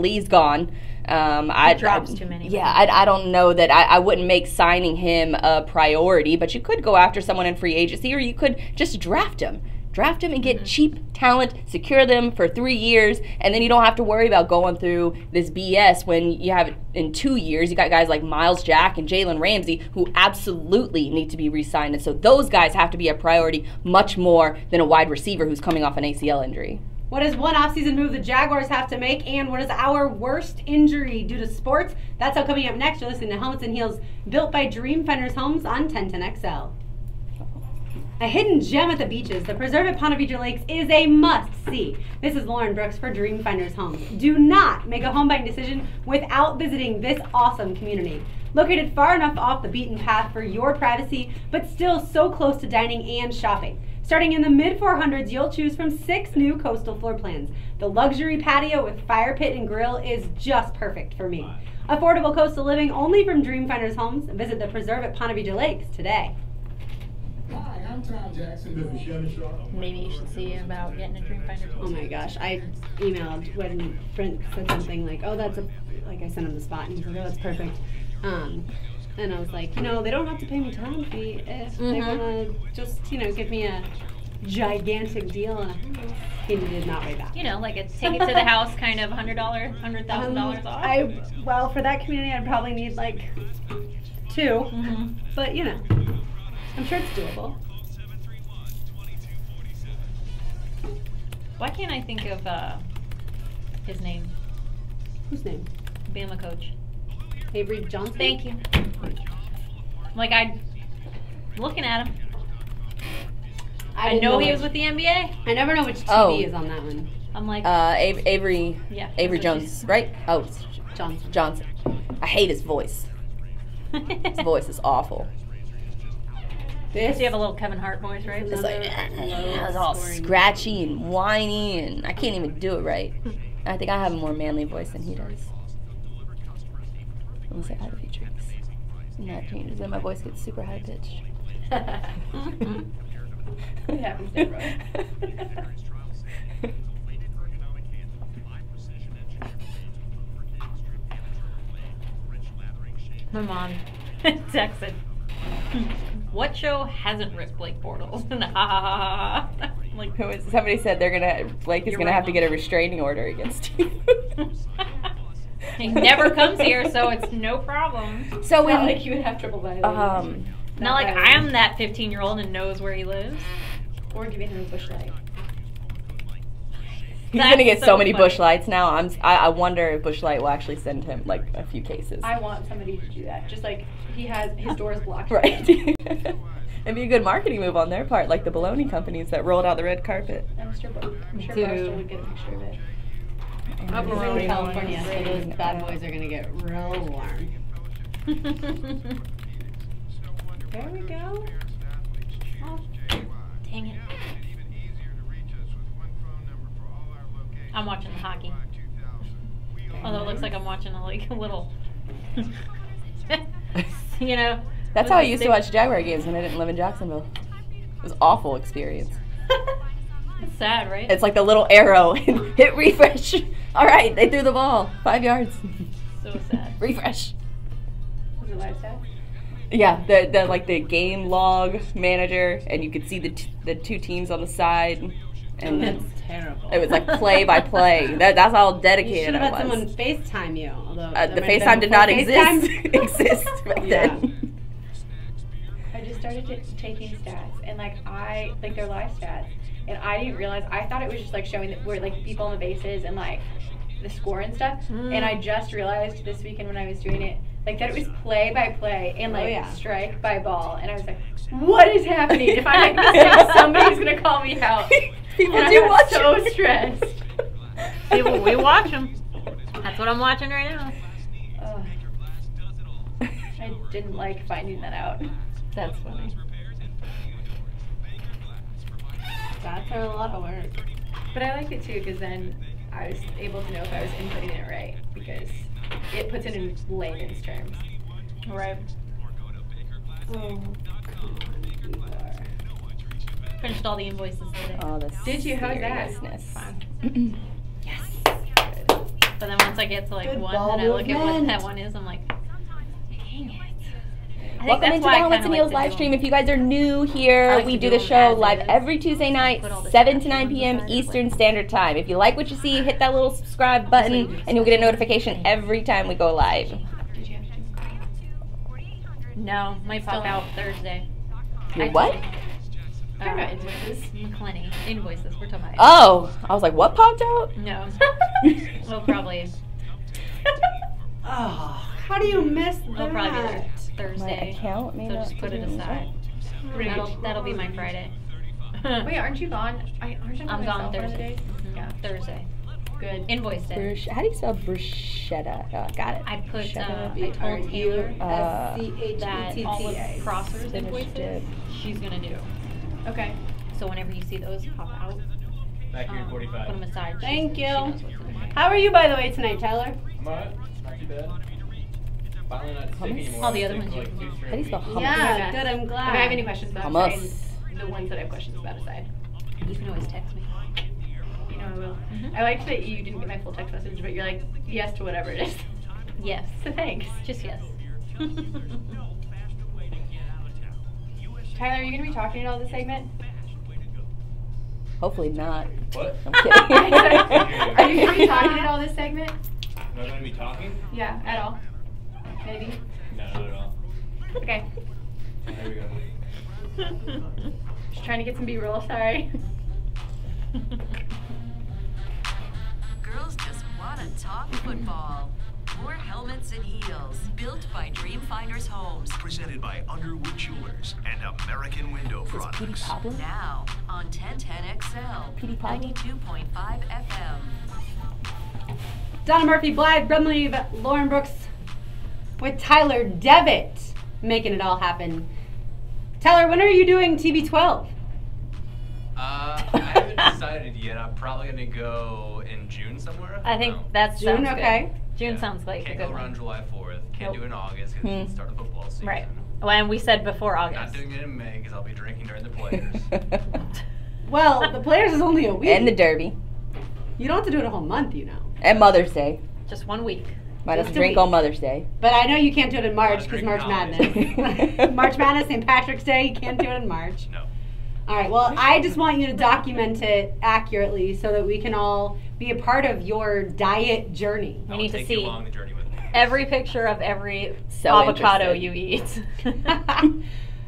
Lee's gone. He drops too many. Yeah, I don't know that I wouldn't make signing him a priority, but you could go after someone in free agency, or you could just draft him. Draft them and get cheap talent, secure them for 3 years, and then you don't have to worry about going through this BS when you have it in 2 years. You got guys like Miles Jack and Jalen Ramsey who absolutely need to be re-signed, and so those guys have to be a priority much more than a wide receiver who's coming off an ACL injury. What is one offseason move the Jaguars have to make, and what is our worst injury due to sports? That's all coming up next. You're listening to Helmets and Heels, built by Dreamfinders Homes on 1010XL. A hidden gem at the beaches, the preserve at Ponte Vedra Lakes is a must-see. This is Lauren Brooks for Dreamfinders Homes. Do not make a home buying decision without visiting this awesome community. Located far enough off the beaten path for your privacy, but still so close to dining and shopping. Starting in the mid-400s, you'll choose from 6 new coastal floor plans. The luxury patio with fire pit and grill is just perfect for me. Affordable coastal living only from Dreamfinders Homes. Visit the preserve at Ponte Vedra Lakes today. Hi, I'm Tom Jackson. Maybe you should see about getting a Dreamfinder. Oh my gosh, I emailed when Brent said something like, oh, that's a, like I sent him the spot, and he was like, oh, that's perfect. And I was like, you know, they don't have to pay me time fee if they want to just, you know, give me a gigantic deal. And he did not write that. You know, like a take it to the house kind of $100,000 off. Well, for that community, I'd probably need like 2, but you know, I'm sure it's doable. Why can't I think of his name? Whose name? Bama coach. Avery Johnson? Thank you. Like, I'm looking at him. I know he was with the NBA. I never know which TV is on that one. I'm like... Avery... Yeah. Avery Jones, right? Oh, it's Johnson. I hate his voice. His voice is awful. Does he have a little Kevin Hart voice, right? It's like, it's all scratchy and whiny, and I can't even do it right. I think I have a more manly voice than he does. Unless I have a few drinks. And that changes, and my voice gets super high pitched. It happens to everyone. My mom texted, what show hasn't ripped Blake Bortles? Like, somebody said Blake is gonna have to get a restraining order against you. He never comes here, so it's no problem. So when like you would have trouble violating. Not like I am that 15-year-old and knows where he lives. Or giving him a bush light. He's gonna get so many bush lights now. I wonder if Bush Light will actually send him like a few cases. I want somebody to do that. Just like his door is blocked. Right. It'd be a good marketing move on their part, like the bologna companies that rolled out the red carpet. I'm sure Barstool would get a picture of it. Up in California, so those bad boys are gonna get real warm. There we go. Oh, dang it. I'm watching the hockey. Although it looks like I'm watching a little, you know. That's how I used to watch Jaguar games when I didn't live in Jacksonville. It was an awful experience. It's sad, right? It's like the little arrow and hit refresh. All right, they threw the ball 5 yards. So sad. Refresh. Was it live stats? Yeah, the game log manager, and you could see the 2 teams on the side. And that's terrible. It was like play by play. That's how dedicated I was. You should have had someone FaceTime you. Although the FaceTime did not exist back then. I just started taking stats, and they're live stats, and I didn't realize. I thought it was just like showing where like people on the bases and like the score and stuff. And I just realized this weekend when I was doing it, like that it was play by play and like strike by ball, and I was like, what is happening? If I make a mistake, somebody's gonna call me out. People and do I watch so stressed. We watch them. That's what I'm watching right now. I didn't like finding that out. That's funny. That's a lot of work. But I liked it too because then I was able to know if I was inputting it right because it puts it in layman's terms. Right. Oh, finished all the invoices today. Oh, did you? How's that? Fine. Yes. But then once I get to like Good one and I look at what that one is, I'm like, dang it. Welcome into the Helmets and Heels live stream. If you guys are new here, we do the show live every Tuesday night, 7 to 9 p.m. Eastern Standard Time. If you like what you see, hit that little subscribe button, and you'll get a notification every time we go live. No, might pop out Thursday. Your what? Talking about invoices. McClenny. Invoices. We're talking about. Oh, I was like, what popped out? No. We'll probably. Oh, how do you miss that? We'll probably be there My Thursday. account may So not just put it be- aside. That'll be my Friday. Wait, aren't you gone? Aren't you I'm gone myself one of the Thursday. days? Yeah, Thursday. Good. Invoice day. How do you spell bruschetta? Got it. I put. Bruschetta. I told Taylor that SCHETTA. all of Crossers invoices she's gonna do. Okay. So whenever you see those pop out, Back here in 45. put them aside. Thank She you. knows what to do. How are you, by the way, tonight, Tyler? I'm alright. Not too bad. Finally not sick anymore. All the other Sick ones for you like can 2 do. straight How do you spell weeks. hummus? Yeah, good. I'm glad. If I have any questions about Hummus. the ones that I have questions about aside. You can always text me. You know I will. Mhm. I liked that you didn't get my full text message, but you're like, yes to whatever it is. Yes. So thanks. Just yes. Tyler, are you going to be talking at all this segment? Hopefully not. What? I'm kidding. Are you going to be talking at all this segment? Am I going to be talking? Yeah, at all. Maybe. No, not at all. Okay. There we go. Just trying to get some B-roll, sorry. Girls just want to talk football. More helmets and heels. Built by Dreamfinders Homes. Presented by Underwood Jewelers and American Window Petey Products. Pablo? Now on 1010XL. Petey Pablo? 92.5 FM. Donna Murphy, Blythe Brumley, Lauren Brooks with Tyler Devitt making it all happen. Tyler, when are you doing TB12? I haven't decided yet. I'm probably going to go in June somewhere. I think don't know. that's June, okay. June Yeah. sounds like a Can't good go around one. July 4th. Can't Nope. do it in August because it's the start of football season. Right. Well, and we said before Not August. doing it in May because I'll be drinking during the players. Well, the Players is only a week. And the Derby. You don't have to do it a whole month, you know. And Mother's Day. Just 1 week. Might have Just to a drink week. on Mother's Day. But I know you can't do it in March because Not March drinking Madness. March Madness, St. Patrick's Day, you can't do it in March. No. All right, well, I just want you to document it accurately so that we can all be a part of your diet journey. We I'll need to take you see along the journey with me. every picture of every So avocado interested. you eat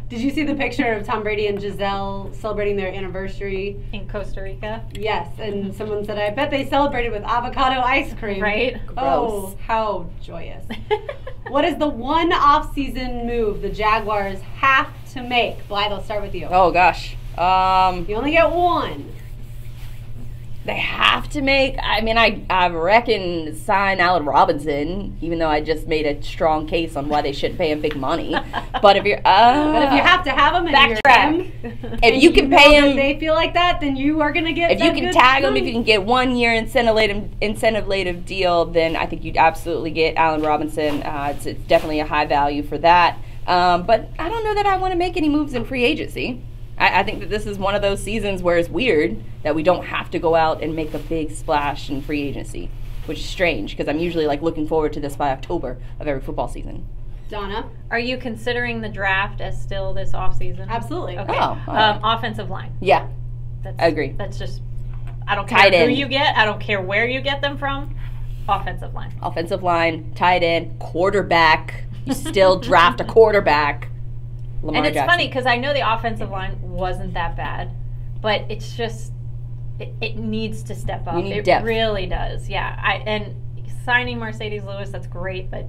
Did you see the picture of Tom Brady and Giselle celebrating their anniversary? in Costa Rica. Yes, and someone said, I bet they celebrated with avocado ice cream. Right? Oh, Gross. how joyous. What is the one off-season move the Jaguars have to make? Blythe, I'll start with you. Oh, gosh. You only get one. They have to make, I mean, I reckon sign Allen Robinson, even though I just made a strong case on why they shouldn't pay him big money. But if you're, But if you have to have them and you're Backtrack. them, if and you can know pay that him, they feel like that, then you are going to get if you that can good tag him, if money. you can get 1 year incentive deal, then I think you'd absolutely get Allen Robinson. It's definitely a high value for that. But I don't know that I want to make any moves in free agency. I think that this is one of those seasons where it's weird that we don't have to go out and make a big splash in free agency, which is strange because I'm usually like looking forward to this by October of every football season. Donna? Are you considering the draft as still this offseason? Absolutely. Okay. Oh, all right. Offensive line. Yeah, That's, I agree. That's just, I don't care Tight who end. you get. I don't care where you get them from. Offensive line. Offensive line, tight end, quarterback. You still draft a quarterback. Lamar And it's Jackson. funny because I know the offensive line wasn't that bad, but it's just it needs to step up. You need it depth. really does. Yeah. And signing Mercedes Lewis, that's great, but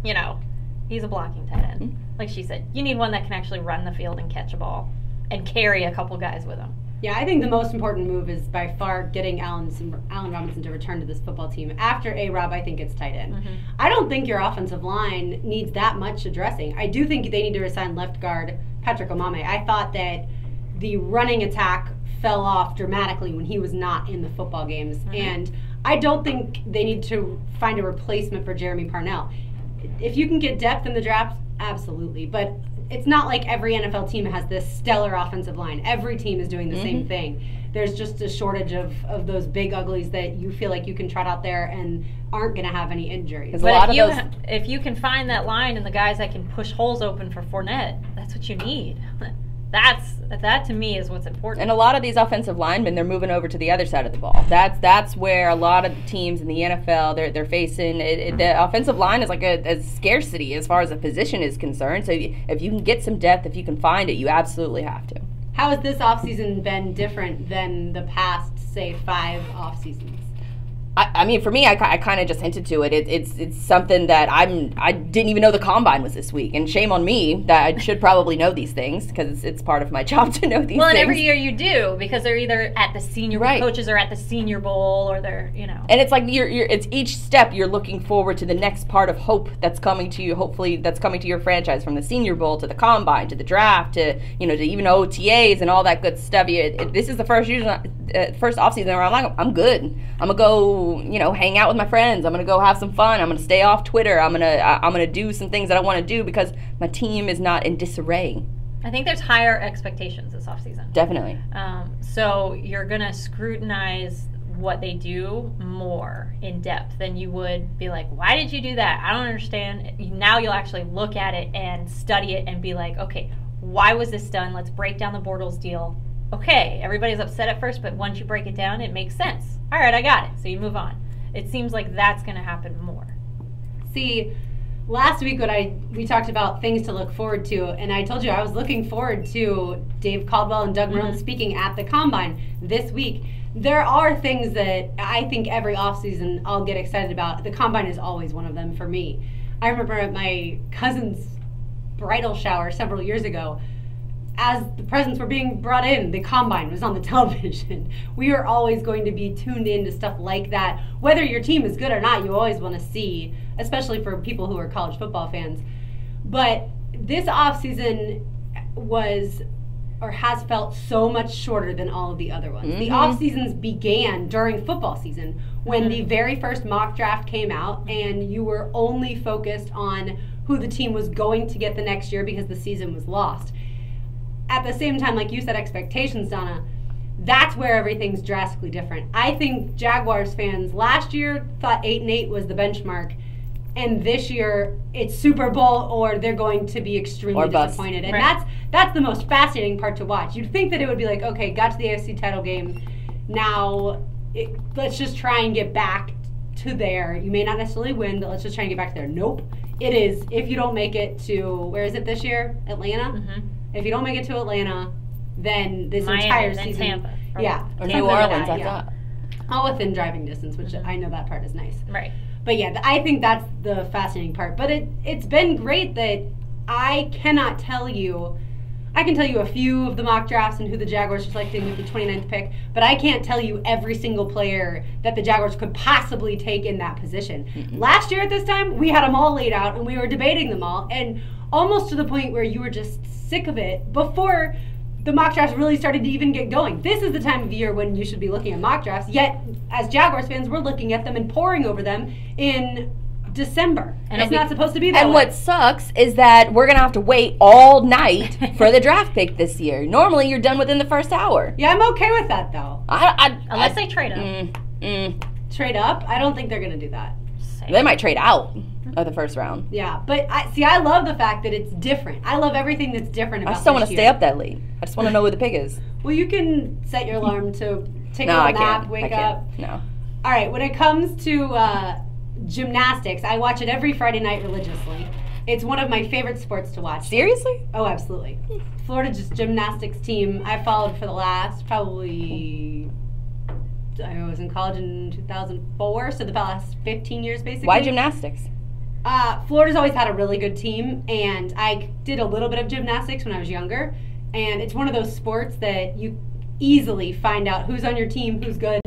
you know, he's a blocking tight end. Mm-hmm. Like she said, you need one that can actually run the field and catch a ball and carry a couple guys with him. Yeah, I think the most important move is by far getting Allen Robinson to return to this football team. After A-Rob, I think it's tight end. Mm-hmm. I don't think your offensive line needs that much addressing. I do think they need to resign left guard Patrick Omame. I thought that the running attack fell off dramatically when he was not in the football games. Mm-hmm. And I don't think they need to find a replacement for Jeremy Parnell. If you can get depth in the draft, absolutely. But it's not like every NFL team has this stellar offensive line. Every team is doing the same thing. There's just a shortage of those big uglies that you feel like you can trot out there and aren't going to have any injuries. But if you can find that line and the guys that can push holes open for Fournette, that's what you need. That to me is what's important. And a lot of these offensive linemen, they're moving over to the other side of the ball. That's where a lot of the teams in the NFL they're facing. The offensive line is like a scarcity as far as a position is concerned. So if you can get some depth, if you can find it, you absolutely have to. How has this offseason been different than the past, say, 5 off seasons? I mean, for me, I kind of just hinted to it. It's something that I didn't even know the combine was this week, and shame on me that I should probably know these things because it's part of my job to know these things. Well, and every year you do because they're either at the senior coaches are at the Senior Bowl or they're And it's like it's each step you're looking forward to the next part of hope that's coming to you. Hopefully, that's coming to your franchise from the Senior Bowl to the combine to the draft to to even OTAs and all that good stuff. This is the first offseason where I'm like, I'm good. I'm gonna go. Hang out with my friends. I'm gonna go have some fun. I'm gonna stay off Twitter. I'm gonna do some things that I want to do because my team is not in disarray. I think there's higher expectations this offseason. Definitely. So you're gonna scrutinize what they do more in depth than you would be like, why did you do that? I don't understand. Now you'll actually look at it and study it and be like, okay, why was this done? Let's break down the Bortles deal. Okay, everybody's upset at first, but once you break it down, it makes sense. All right, I got it. So you move on. It seems like that's going to happen more. See, last week we talked about things to look forward to, and I told you I was looking forward to Dave Caldwell and Doug Marone speaking at the Combine this week. There are things that I think every offseason I'll get excited about. The Combine is always one of them for me. I remember at my cousin's bridal shower several years ago, as the presents were being brought in, the Combine was on the television. We are always going to be tuned in to stuff like that. Whether your team is good or not, you always want to see, especially for people who are college football fans. But this offseason has felt so much shorter than all of the other ones. The off seasons began during football season when the very first mock draft came out and you were only focused on who the team was going to get the next year because the season was lost. At the same time, like you said, expectations, Donna, that's where everything's drastically different. I think Jaguars fans last year thought 8-8 was the benchmark, and this year it's Super Bowl or they're going to be extremely disappointed. And that's the most fascinating part to watch. You'd think that it would be like, okay, got to the AFC title game, now let's just try and get back to there. You may not necessarily win, but let's just try and get back there. Nope. It is, if you don't make it to, where is it this year? Atlanta? If you don't make it to Atlanta, then this Miami, entire then season. Tampa. Or New Orleans, I thought. All within driving distance, which I know that part is nice. Right. But yeah, I think that's the fascinating part. But it's been great that I cannot tell you. I can tell you a few of the mock drafts and who the Jaguars are selecting with the 29th pick, but I can't tell you every single player that the Jaguars could possibly take in that position. Last year at this time, we had them all laid out and we were debating them all, and almost to the point where you were just sick of it before the mock drafts really started to even get going. This is the time of year when you should be looking at mock drafts, yet as Jaguars fans, we're looking at them and poring over them in December. And it's not supposed to be that way. And what sucks is that we're going to have to wait all night for the draft pick this year. Normally, you're done within the first hour. Yeah, I'm okay with that, though. Unless they trade up. Trade up? I don't think they're going to do that. They might trade out of the first round. Yeah, but I love the fact that it's different. I love everything that's different about I just don't want to this stay year. up that late. I just want to know who the pick is. Well, you can set your alarm to take No, a I nap, can't. wake I can't. up. No. All right, when it comes to gymnastics, I watch it every Friday night religiously. It's one of my favorite sports to watch. Seriously? Oh, absolutely. Florida gymnastics team I followed for the last probably, I was in college in 2004, so the past 15 years basically. Why gymnastics? Florida's always had a really good team, and I did a little bit of gymnastics when I was younger, and it's one of those sports that you easily find out who's on your team, who's good.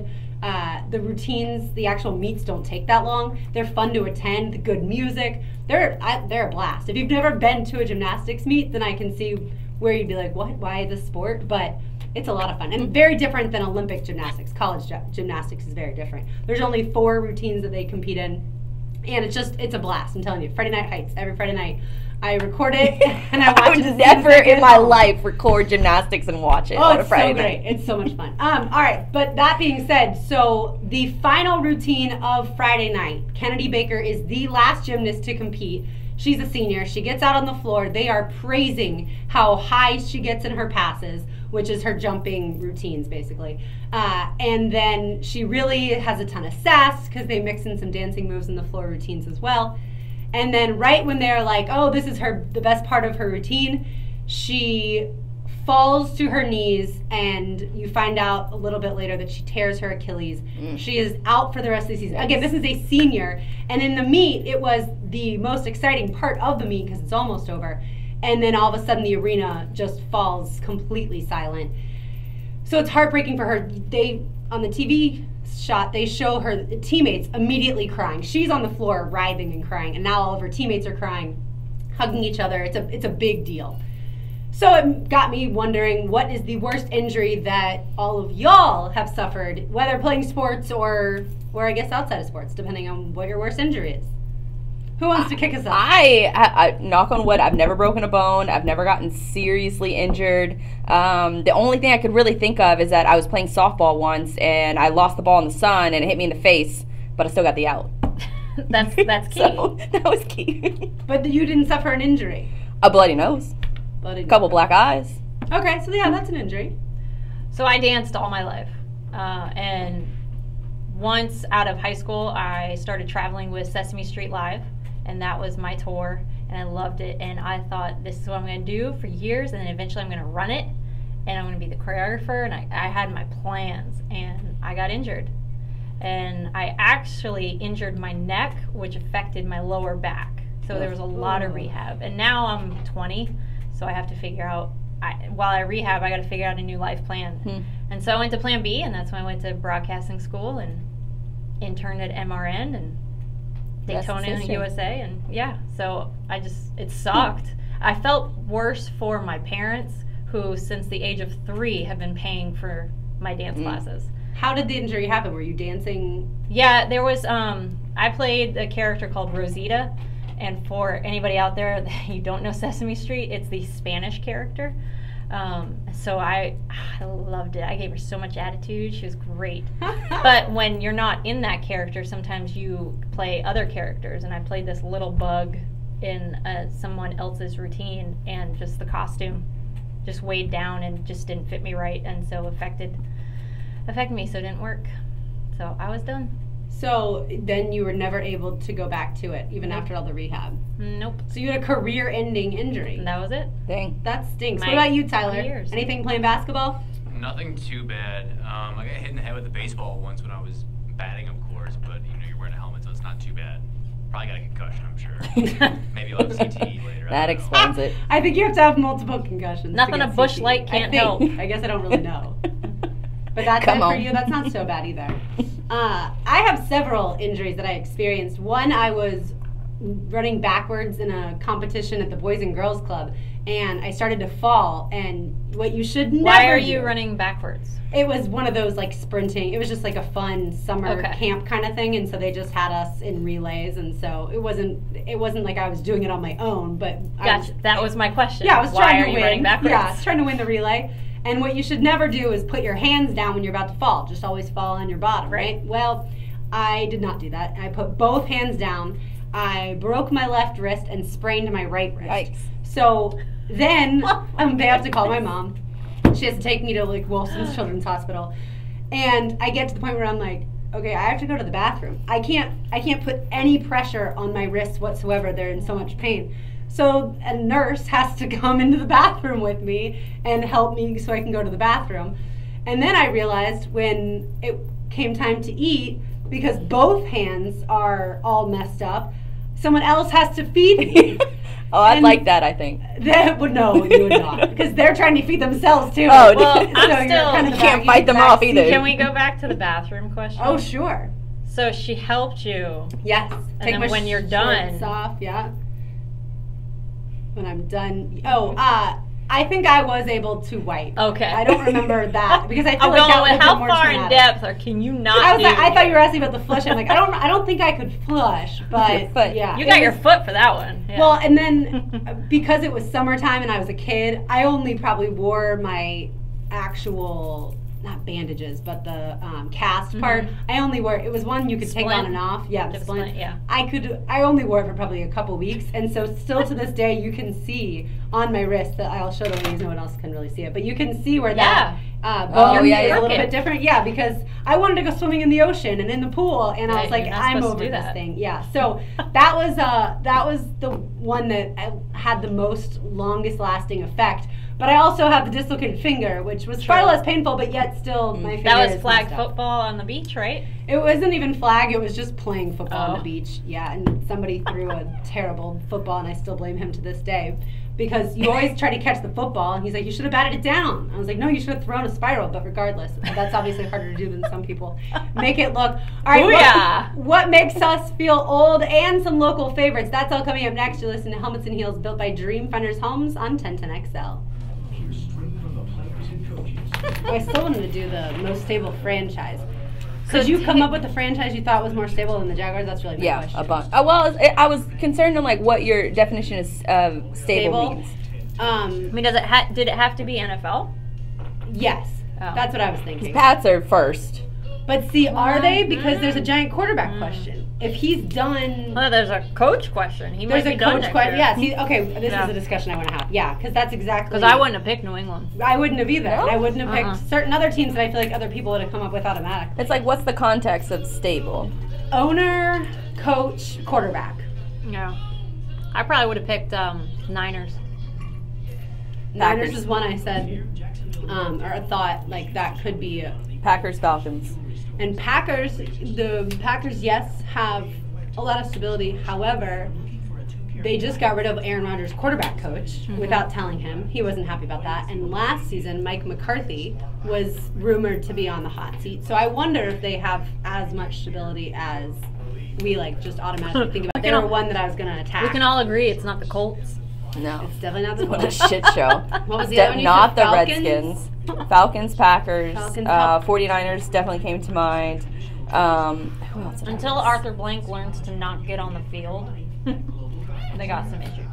The routines, the actual meets don't take that long. They're fun to attend, the good music. They're a blast. If you've never been to a gymnastics meet, then I can see where you'd be like, what? Why this sport? But it's a lot of fun. And very different than Olympic gymnastics. College gymnastics is very different. There's only 4 routines that they compete in. And it's a blast. I'm telling you. Friday Night Heights. Every Friday night. I record it and I watch it. I would never in my life record gymnastics and watch it on a Friday night. It's so great. It's so much fun. All right, but that being said, so the final routine of Friday night, Kennedy Baker is the last gymnast to compete. She's a senior. She gets out on the floor. They are praising how high she gets in her passes, which is her jumping routines, basically. And then she really has a ton of sass because they mix in some dancing moves in the floor routines as well. And then right when they're like, oh, this is the best part of her routine, she falls to her knees, and you find out a little bit later that she tears her Achilles. She is out for the rest of the season. Again, this is a senior, and in the meet, it was the most exciting part of the meet because it's almost over. And then all of a sudden, the arena just falls completely silent. So it's heartbreaking for her. On the TV shot, they show her teammates immediately crying. She's on the floor writhing and crying, and now all of her teammates are crying, hugging each other. It's a big deal. So it got me wondering, what is the worst injury that all of y'all have suffered, whether playing sports or I guess outside of sports, depending on what your worst injury is. Who wants to kick us off? I knock on wood, I've never broken a bone. I've never gotten seriously injured. The only thing I could really think of is that I was playing softball once, and I lost the ball in the sun, and it hit me in the face, but I still got the out. That's key. So, that was key. But you didn't suffer an injury? A bloody nose. A couple black eyes. Okay, so yeah, that's an injury. So I danced all my life. And once out of high school, I started traveling with Sesame Street Live. And that was my tour. And I loved it. And I thought, this is what I'm going to do for years. And then eventually I'm going to run it. And I'm going to be the choreographer. And I had my plans. And I got injured. And I actually injured my neck, which affected my lower back. So there was a lot of rehab. And now I'm 20. So I have to figure out, while I rehab, I got to figure out a new life plan. And so I went to Plan B, and that's when I went to broadcasting school and interned at MRN and Daytona in the USA. And yeah, so it sucked. I felt worse for my parents, who since the age of 3 have been paying for my dance classes. How did the injury happen? Were you dancing? Yeah, there was, I played a character called Rosita. And for anybody out there that you don't know Sesame Street, it's the Spanish character. So I loved it. I gave her so much attitude. She was great. But when you're not in that character, sometimes you play other characters. And I played this little bug in someone else's routine, and just the costume just weighed down and just didn't fit me right, and so affected me, so it didn't work. So I was done. So then you were never able to go back to it, even after all the rehab? Nope. So you had a career-ending injury? And that was it. Dang. That stinks. What about you, Tyler? Anything playing basketball? Nothing too bad. I got hit in the head with a baseball once when I was batting, of course, but you're wearing a helmet, so it's not too bad. Probably got a concussion, I'm sure. Maybe I'll have CTE later. That explains it. I think you have to have multiple concussions. Nothing a bush light can't help. I guess I don't really know. But that's it for you? That's not so bad either. I have several injuries that I experienced. One, I was running backwards in a competition at the Boys and Girls Club, and I started to fall, and what you should never Why are you running backwards? It was one of those like sprinting. It was just like a fun summer camp kind of thing, and so they just had us in relays, and so it wasn't like I was doing it on my own, but Gotcha. That was my question. Yeah, I was trying to win. Running backwards? Yeah, I was trying to win the relay. And what you should never do is put your hands down when you're about to fall. Just always fall on your bottom, right? Well, I did not do that. I put both hands down. I broke my left wrist and sprained my right wrist. Yikes. So then they have to call my mom. She has to take me to like Wilson's Children's Hospital. And I get to the point where I'm like, okay, I have to go to the bathroom. I can't put any pressure on my wrists whatsoever. They're in so much pain. So a nurse has to come into the bathroom with me and help me so I can go to the bathroom. And then I realized when it came time to eat, because both hands are all messed up, someone else has to feed me. Oh, I'd like that, I think. No, you would not. Because they're trying to feed themselves, too. Oh, well, you can't fight them off either. Can we go back to the bathroom question? Oh, sure. So she helped you. Yes. And then when you're done. Off, yeah. When I'm done. I think I was able to wipe. Okay. I don't remember that because I feel like that would how more far traumatic. in depth or can you not? I thought you were asking about the flush. I'm like, I don't think I could flush, but yeah. You got your foot for that one. Yeah. Well, and then because it was summertime and I was a kid, I only probably wore my actual, not bandages, but the cast part. I only wore, it was one you could take on and off. Yeah, the splint. Yeah. I only wore it for probably a couple weeks, and so still to this day you can see on my wrist that I'll show the ladies, no one else can really see it, but you can see where that bone is a little bit different. Yeah, because I wanted to go swimming in the ocean and in the pool, and I was like, I'm over this thing. Yeah, so that was the one that had the most longest lasting effect. But I also have the dislocated finger, which was far less painful, but yet still my finger That was is flag messed up. football on the beach, right? It wasn't even flag, it was just playing football on Oh. the beach. Yeah, and somebody threw a terrible football, and I still blame him to this day. Because you always try to catch the football, and he's like, you should have batted it down. I was like, no, you should have thrown a spiral, but regardless, that's obviously harder to do than some people make it look. All right, Booyah! what makes us feel old and some local favorites? That's all coming up next. You're listening to Helmets and Heels, built by Dream Finders Homes on 1010XL. Oh, I still wanted to do the most stable franchise. Could you come up with a franchise you thought was more stable than the Jaguars? That's really my question. a bunch. Well, I was concerned on like what your definition of stable means. I mean, did it have to be NFL? Yes, Oh. that's what I was thinking. Pats are first. But see, are they? Because there's a giant quarterback question. If he's done, Well, there's a coach question. He there's might a be done coach next question. year. Yeah. See, okay, this Yeah. is a discussion I want to have. Yeah, because that's exactly. Because I wouldn't have picked New England. I wouldn't have either. No? And I wouldn't have picked certain other teams that I feel like other people would have come up with automatically. It's like, what's the context of stable? Owner, coach, quarterback. Yeah. I probably would have picked Niners. Niners was one I said, or I thought like that could be. Packers, Falcons. And the Packers, yes, have a lot of stability. However, they just got rid of Aaron Rodgers' quarterback coach without telling him. He wasn't happy about that. And last season, Mike McCarthy was rumored to be on the hot seat. So I wonder if they have as much stability as we like just automatically think about. They were one that I was going to attack. We can all agree it's not the Colts. No. It's definitely not the What a Colts. shit show. What was the other one you Not said? the Falcons? Redskins. Falcons, Packers, Falcons, 49ers definitely came to mind. Who else did I Until miss? Arthur Blank learns to not get on the field, they got some issues.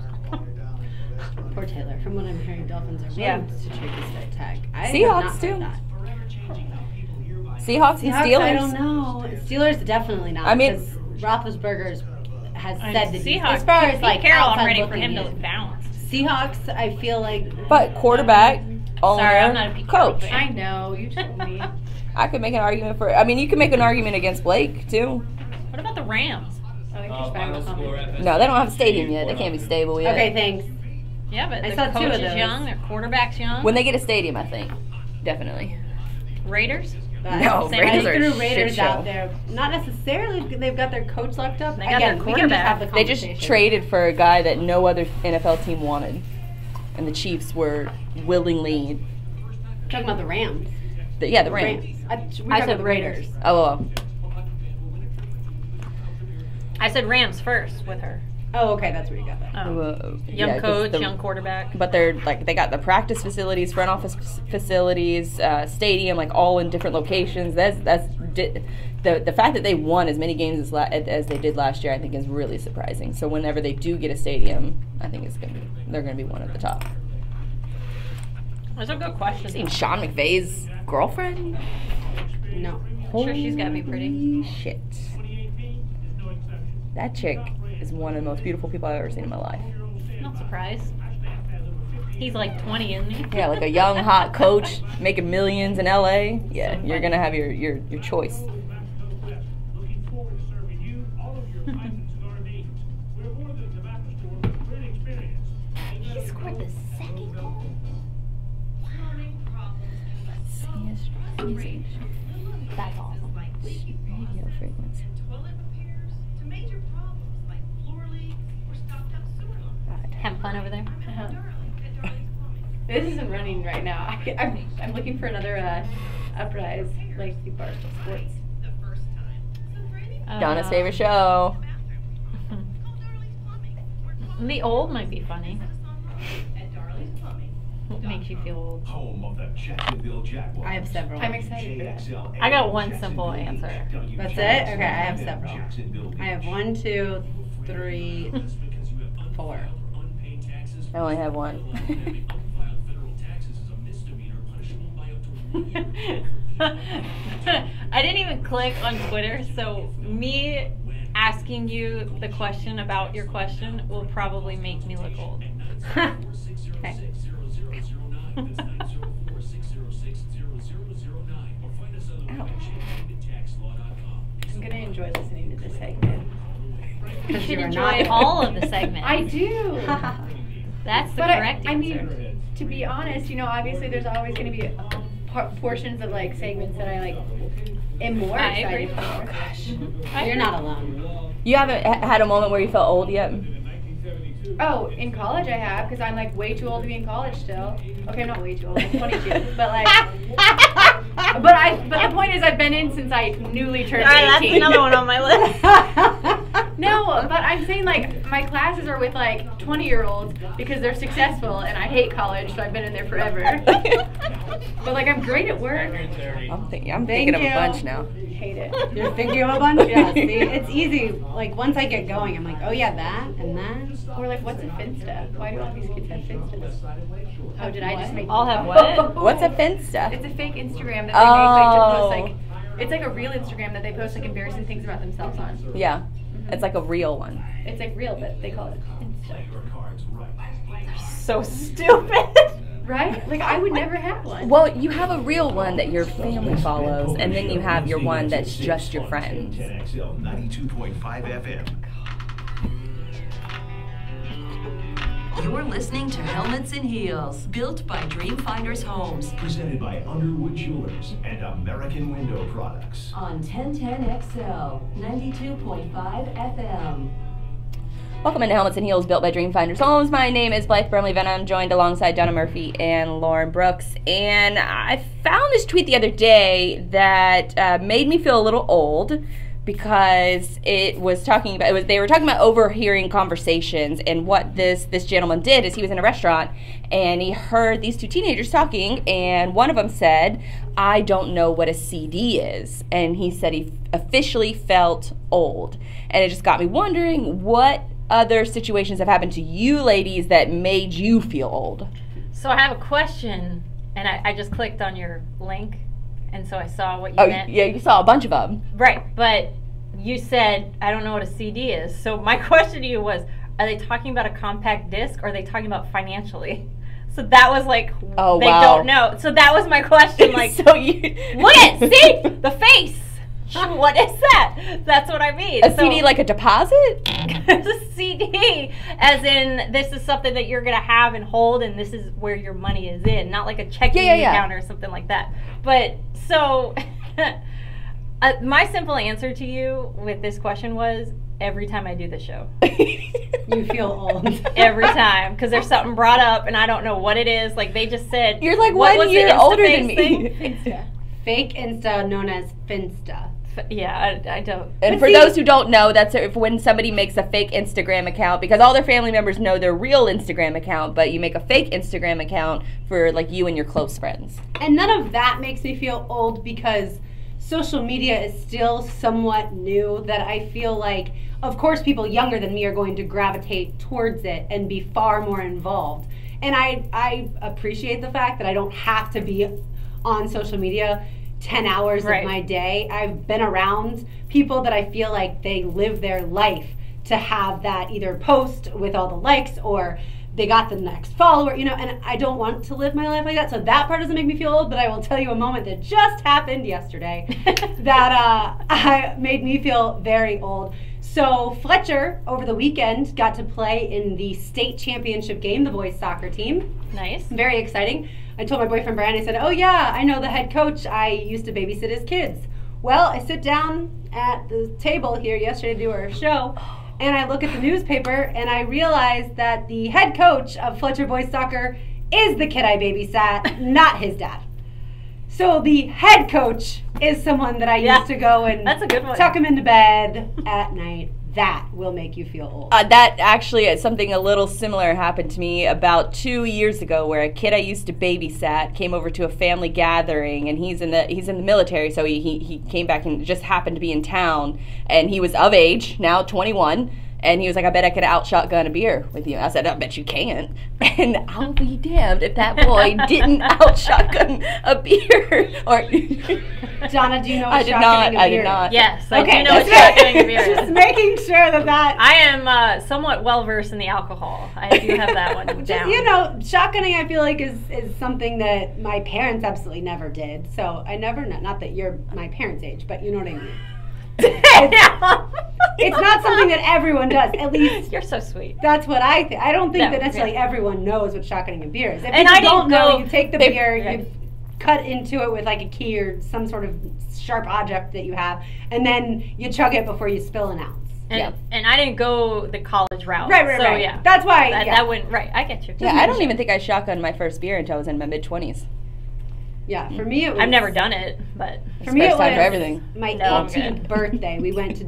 Poor Taylor. From what I'm hearing, Dolphins are Yeah. willing to trade this guy tag. I have Seahawks, not too. heard that. Seahawks and Steelers. I don't know. Steelers definitely not. I mean- because Roethlisberger has And said that he's, Seahawks, as far as Pete like Carroll, I'm outside ready for looking him to in. balance. Seahawks, I feel like. But quarterback, owner, Sorry, I'm not a Pete Carroll coach. fan. I know, you told me. I could make an argument for. I mean, you can make an argument against Blake too. What about the Rams? I think Chris Brown was on. No, they don't have a stadium yet. They can't be stable yet. Okay, thanks. Yeah, but I the saw two coach of is those. young, their quarterback's young. When they get a stadium, I think definitely. Raiders? No, Same Raiders I are a threw shit Raiders show. out there. Not necessarily. They've got their coach locked up. They got Again, their we can just quarterback. have the They just conversation. traded for a guy that no other NFL team wanted, and the Chiefs were willingly. Talking about the Rams. The Rams. I said Raiders. Oh. I said Rams first with her. Oh, okay, that's where you got that. Oh. Young Yeah, 'cause coach, young quarterback. But they're like they got the practice facilities, front office facilities, stadium, like all in different locations. The fact that they won as many games as they did last year, I think, is really surprising. So whenever they do get a stadium, I think they're gonna be one at the top. That's a good question. Seen Sean McVay's girlfriend? No. I'm sure she's got to be pretty. Holy shit. That chick is one of the most beautiful people I've ever seen in my life. Not surprised. He's like 20, isn't he? Yeah, like a young, hot coach making millions in LA. Yeah, you're gonna have your choice. He scored the second goal. That's awesome. Radio frequency. Having fun over there? This isn't running right now. I'm looking for another uprise, like the Barstool Sports. Donna's favorite show. The old might be funny. What makes you feel old? Home of the Jacksonville Jaguars. I have several. I'm excited for that. I got one simple answer. That's it? Okay, I have several. I have 1, 2, 3, 4. I only have one. I didn't even click on Twitter, so me asking you the question about your question will probably make me look old. Okay. I'm gonna enjoy listening to this segment. You should you are enjoy not- all of the segments. I do. That's the But correct I answer. mean, to to be honest, you know, obviously there's always going to be portions of like segments that I like am more excited for. Oh gosh. You're not alone. You haven't had a moment where you felt old yet? Oh, in college I have, because I'm like way too old to be in college still. Okay, I'm not way too old, I'm 22, but like, but the point is I've been in since I newly turned 18. That's another one on my list. No, but I'm saying like my classes are with like 20-year-olds because they're successful, and I hate college, so I've been in there forever. But like I'm great at work. I'm thinking of a bunch now. Hate it. You're thinking of a bunch? Yeah, see, it's easy. Like, once I get going, I'm like, oh yeah, that and that. Or like, what's a Finsta? Why do all these kids have Finstas? Oh, did I just make I'll have what? What's a Finsta? It's a fake Instagram that they make to post like, it's like a real Instagram that they post like embarrassing things about themselves on. Yeah, it's like a real one. It's like real, but they call it Insta. So stupid. Right? Like I would never have one. Well, you have a real one that your family follows, and then you have your one that's just your friends. 10XL 92.5 FM. You're listening to Helmets and Heels, built by Dreamfinders Homes. Presented by Underwood Jewelers and American Window Products. On 1010XL, 92.5 FM. Welcome into Helmets and Heels, built by Dreamfinders Homes. My name is Blythe Burnley-Venom, joined alongside Donna Murphy and Lauren Brooks. And I found this tweet the other day that made me feel a little old, because it was talking about, they were talking about overhearing conversations, and what this gentleman did is he was in a restaurant and he heard these two teenagers talking, and one of them said, "I don't know what a CD is," and he said he officially felt old. And it just got me wondering, what other situations have happened to you ladies that made you feel old? So I have a question, and I just clicked on your link, and so I saw what you meant. Yeah, you saw a bunch of them. Right, but you said, I don't know what a CD is. So my question to you was, are they talking about a compact disc, or are they talking about financially? So that was like, they don't know. So that was my question. Like, so you look at, see, the face. What is that? That's what I mean. A CD like a deposit? A CD, as in this is something that you're going to have and hold, and this is where your money is in, not like a checking account or something like that. But so my simple answer to you with this question was, every time I do the show. You feel old. Every time, because there's something brought up and I don't know what it is. Like they just said, you're like 1 year older than me. Finsta. Fake Insta known as Finsta. Yeah, I don't. And for those who don't know, that's if when somebody makes a fake Instagram account, because all their family members know their real Instagram account, but you make a fake Instagram account for like you and your close friends. And none of that makes me feel old, because social media is still somewhat new, that I feel like, of course, people younger than me are going to gravitate towards it and be far more involved. And I appreciate the fact that I don't have to be on social media 10 hours of my day. I've been around people that I feel like they live their life to have that either post with all the likes, or they got the next follower, you know, and I don't want to live my life like that. So that part doesn't make me feel old, but I will tell you a moment that just happened yesterday that made me feel very old. So Fletcher, over the weekend, got to play in the state championship game, the boys soccer team. Nice. Very exciting. I told my boyfriend Brian, I said, oh yeah, I know the head coach. I used to babysit his kids. Well, I sit down at the table here yesterday to do our show, and I look at the newspaper, and I realize that the head coach of Fletcher Boys Soccer is the kid I babysat, not his dad. So the head coach is someone that I used to go and that's a good one. Tuck him into bed at night. That will make you feel old. That actually is something a little similar happened to me about 2 years ago, where a kid I used to babysat came over to a family gathering, and he's in the military, so he came back and just happened to be in town, and he was of age, now 21. And he was like, I bet I could out-shotgun a beer with you. I said, I bet you can't. And I'll be damned if that boy didn't out-shotgun a beer. Or Donna, do you know what shotgunning a beer? I did not. Yes, I do know what shotgunning a beer is. Just making sure that... I am somewhat well-versed in the alcohol. I do have that one down. You know, shotgunning I feel like is something that my parents absolutely never did. So I never, not that you're my parents' age, but you know what I mean. It's not something that everyone does. At least You're so sweet. that's what I think. I don't think No, that necessarily yeah. everyone knows what shotgunning a beer is. If And you I don't didn't know, go- you take the they- beer, right. you cut into it with like a key or some sort of sharp object that you have, and then you chug it before you spill an ounce. And I didn't go the college route. Right, so, right. yeah. That's why. That went right. I get you. Yeah, I don't even think I shotgunned my first beer until I was in my mid-20s. Yeah, for me it was. I've never done it, but For me, it First time was for everything. my No, I'm 18th good. birthday. We went to